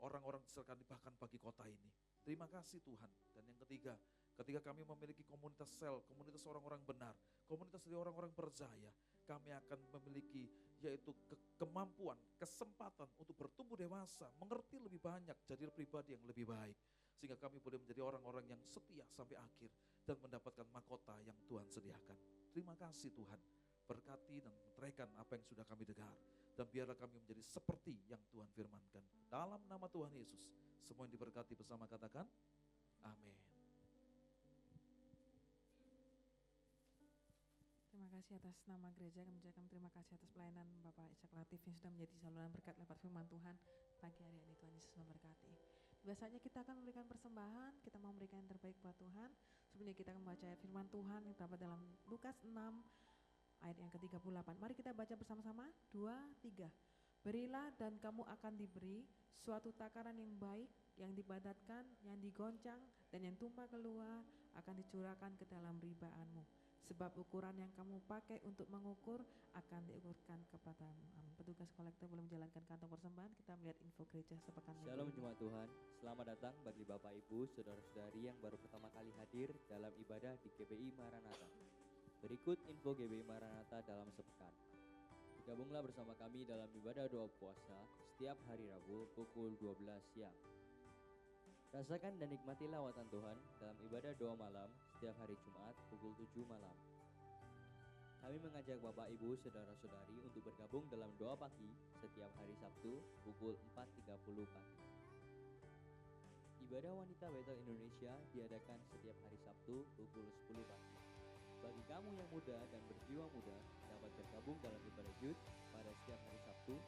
orang-orang di sekitar kami, bahkan bagi kota ini. Terima kasih Tuhan. Dan yang ketiga, ketika kami memiliki komunitas sel, komunitas orang-orang benar, komunitas dari orang-orang percaya, kami akan memiliki yaitu kemampuan, kesempatan untuk bertumbuh dewasa, mengerti lebih banyak, jadi pribadi yang lebih baik. Sehingga kami boleh menjadi orang-orang yang setia sampai akhir dan mendapatkan mahkota yang Tuhan sediakan. Terima kasih Tuhan, berkati dan meteraikan apa yang sudah kami dengar. Dan biarlah kami menjadi seperti yang Tuhan firmankan. Dalam nama Tuhan Yesus, semua yang diberkati bersama katakan, amin. Terima kasih atas nama gereja, kami terima kasih atas pelayanan Bapak Ishak Latif yang sudah menjadi saluran berkat lewat firman Tuhan pagi hari ini. Tuhan Yesus memberkati. Biasanya kita akan memberikan persembahan, kita mau memberikan yang terbaik buat Tuhan. Sebelumnya kita akan membaca ayat firman Tuhan yang terdapat dalam Lukas 6 ayat yang ke-38. Mari kita baca bersama-sama, 2, 3. Berilah dan kamu akan diberi suatu takaran yang baik, yang dipadatkan, yang digoncang, dan yang tumpah keluar akan dicurahkan ke dalam ribaanmu. Sebab ukuran yang kamu pakai untuk mengukur akan diukurkan kepadamu. Amin. Petugas kolektor boleh menjalankan kantong persembahan. Kita melihat info gereja sepekan minggu. Shalom jemaat Tuhan, selamat datang bagi Bapak Ibu, Saudara-saudari yang baru pertama kali hadir dalam ibadah di GBI Maranatha. Berikut info GBI Maranatha dalam sepekan. Bergabunglah bersama kami dalam ibadah doa puasa setiap hari Rabu pukul 12 siang. Rasakan dan nikmati lawatan Tuhan dalam ibadah doa malam setiap hari Jumat pukul 7 malam. Kami mengajak Bapak Ibu Saudara-saudari untuk bergabung dalam doa pagi setiap hari Sabtu pukul 4.30 pagi. Ibadah wanita Bethel Indonesia diadakan setiap hari Sabtu pukul 10 pagi. Bagi kamu yang muda dan berjiwa muda dapat bergabung dalam ibadah youth pada setiap hari Sabtu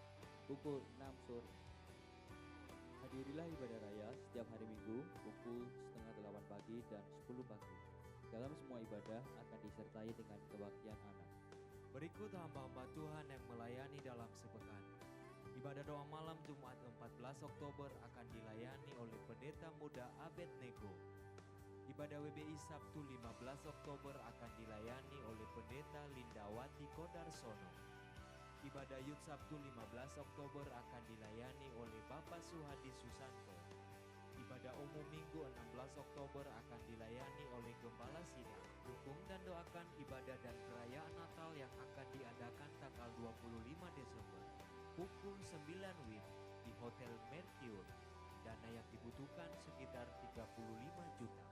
pukul 6 sore. Hadirilah ibadah raya setiap hari Minggu pukul 7:30 pagi dan 10 pagi. Dalam semua ibadah akan disertai dengan kebaktian anak. Berikut hamba-hamba Tuhan yang melayani dalam sepekan. Ibadah doa malam Jumat 14 Oktober akan dilayani oleh Pendeta Muda Abednego. Ibadah WBI Sabtu 15 Oktober akan dilayani oleh Pendeta Lindawati Kodarsono. Ibadah Youth Sabtu 15 Oktober akan dilayani oleh Bapak Suhadi Susanto. Ibadah umum Minggu 16 Oktober akan dilayani oleh Gembala Sidang. Dukung dan doakan ibadah dan perayaan Natal yang akan diadakan tanggal 25 Desember pukul 9 WIB di Hotel Mercure. Dana yang dibutuhkan sekitar 35 juta.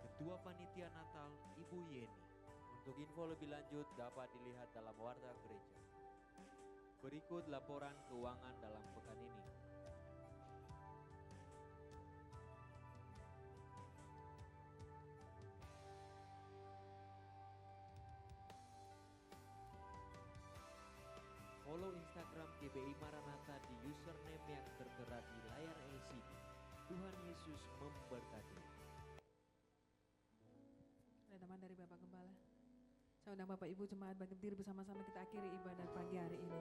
Ketua Panitia Natal Ibu Yeni. Untuk info lebih lanjut dapat dilihat dalam warta gereja. Berikut laporan keuangan dalam pekan ini. Follow Instagram GBI Maranatha di username yang tertera di layar LCD. Tuhan Yesus memberkati. Ada teman dari Bapak Gembala. Saya undang Bapak Ibu jemaat berdiri bersama-sama kita akhiri ibadah pagi hari ini.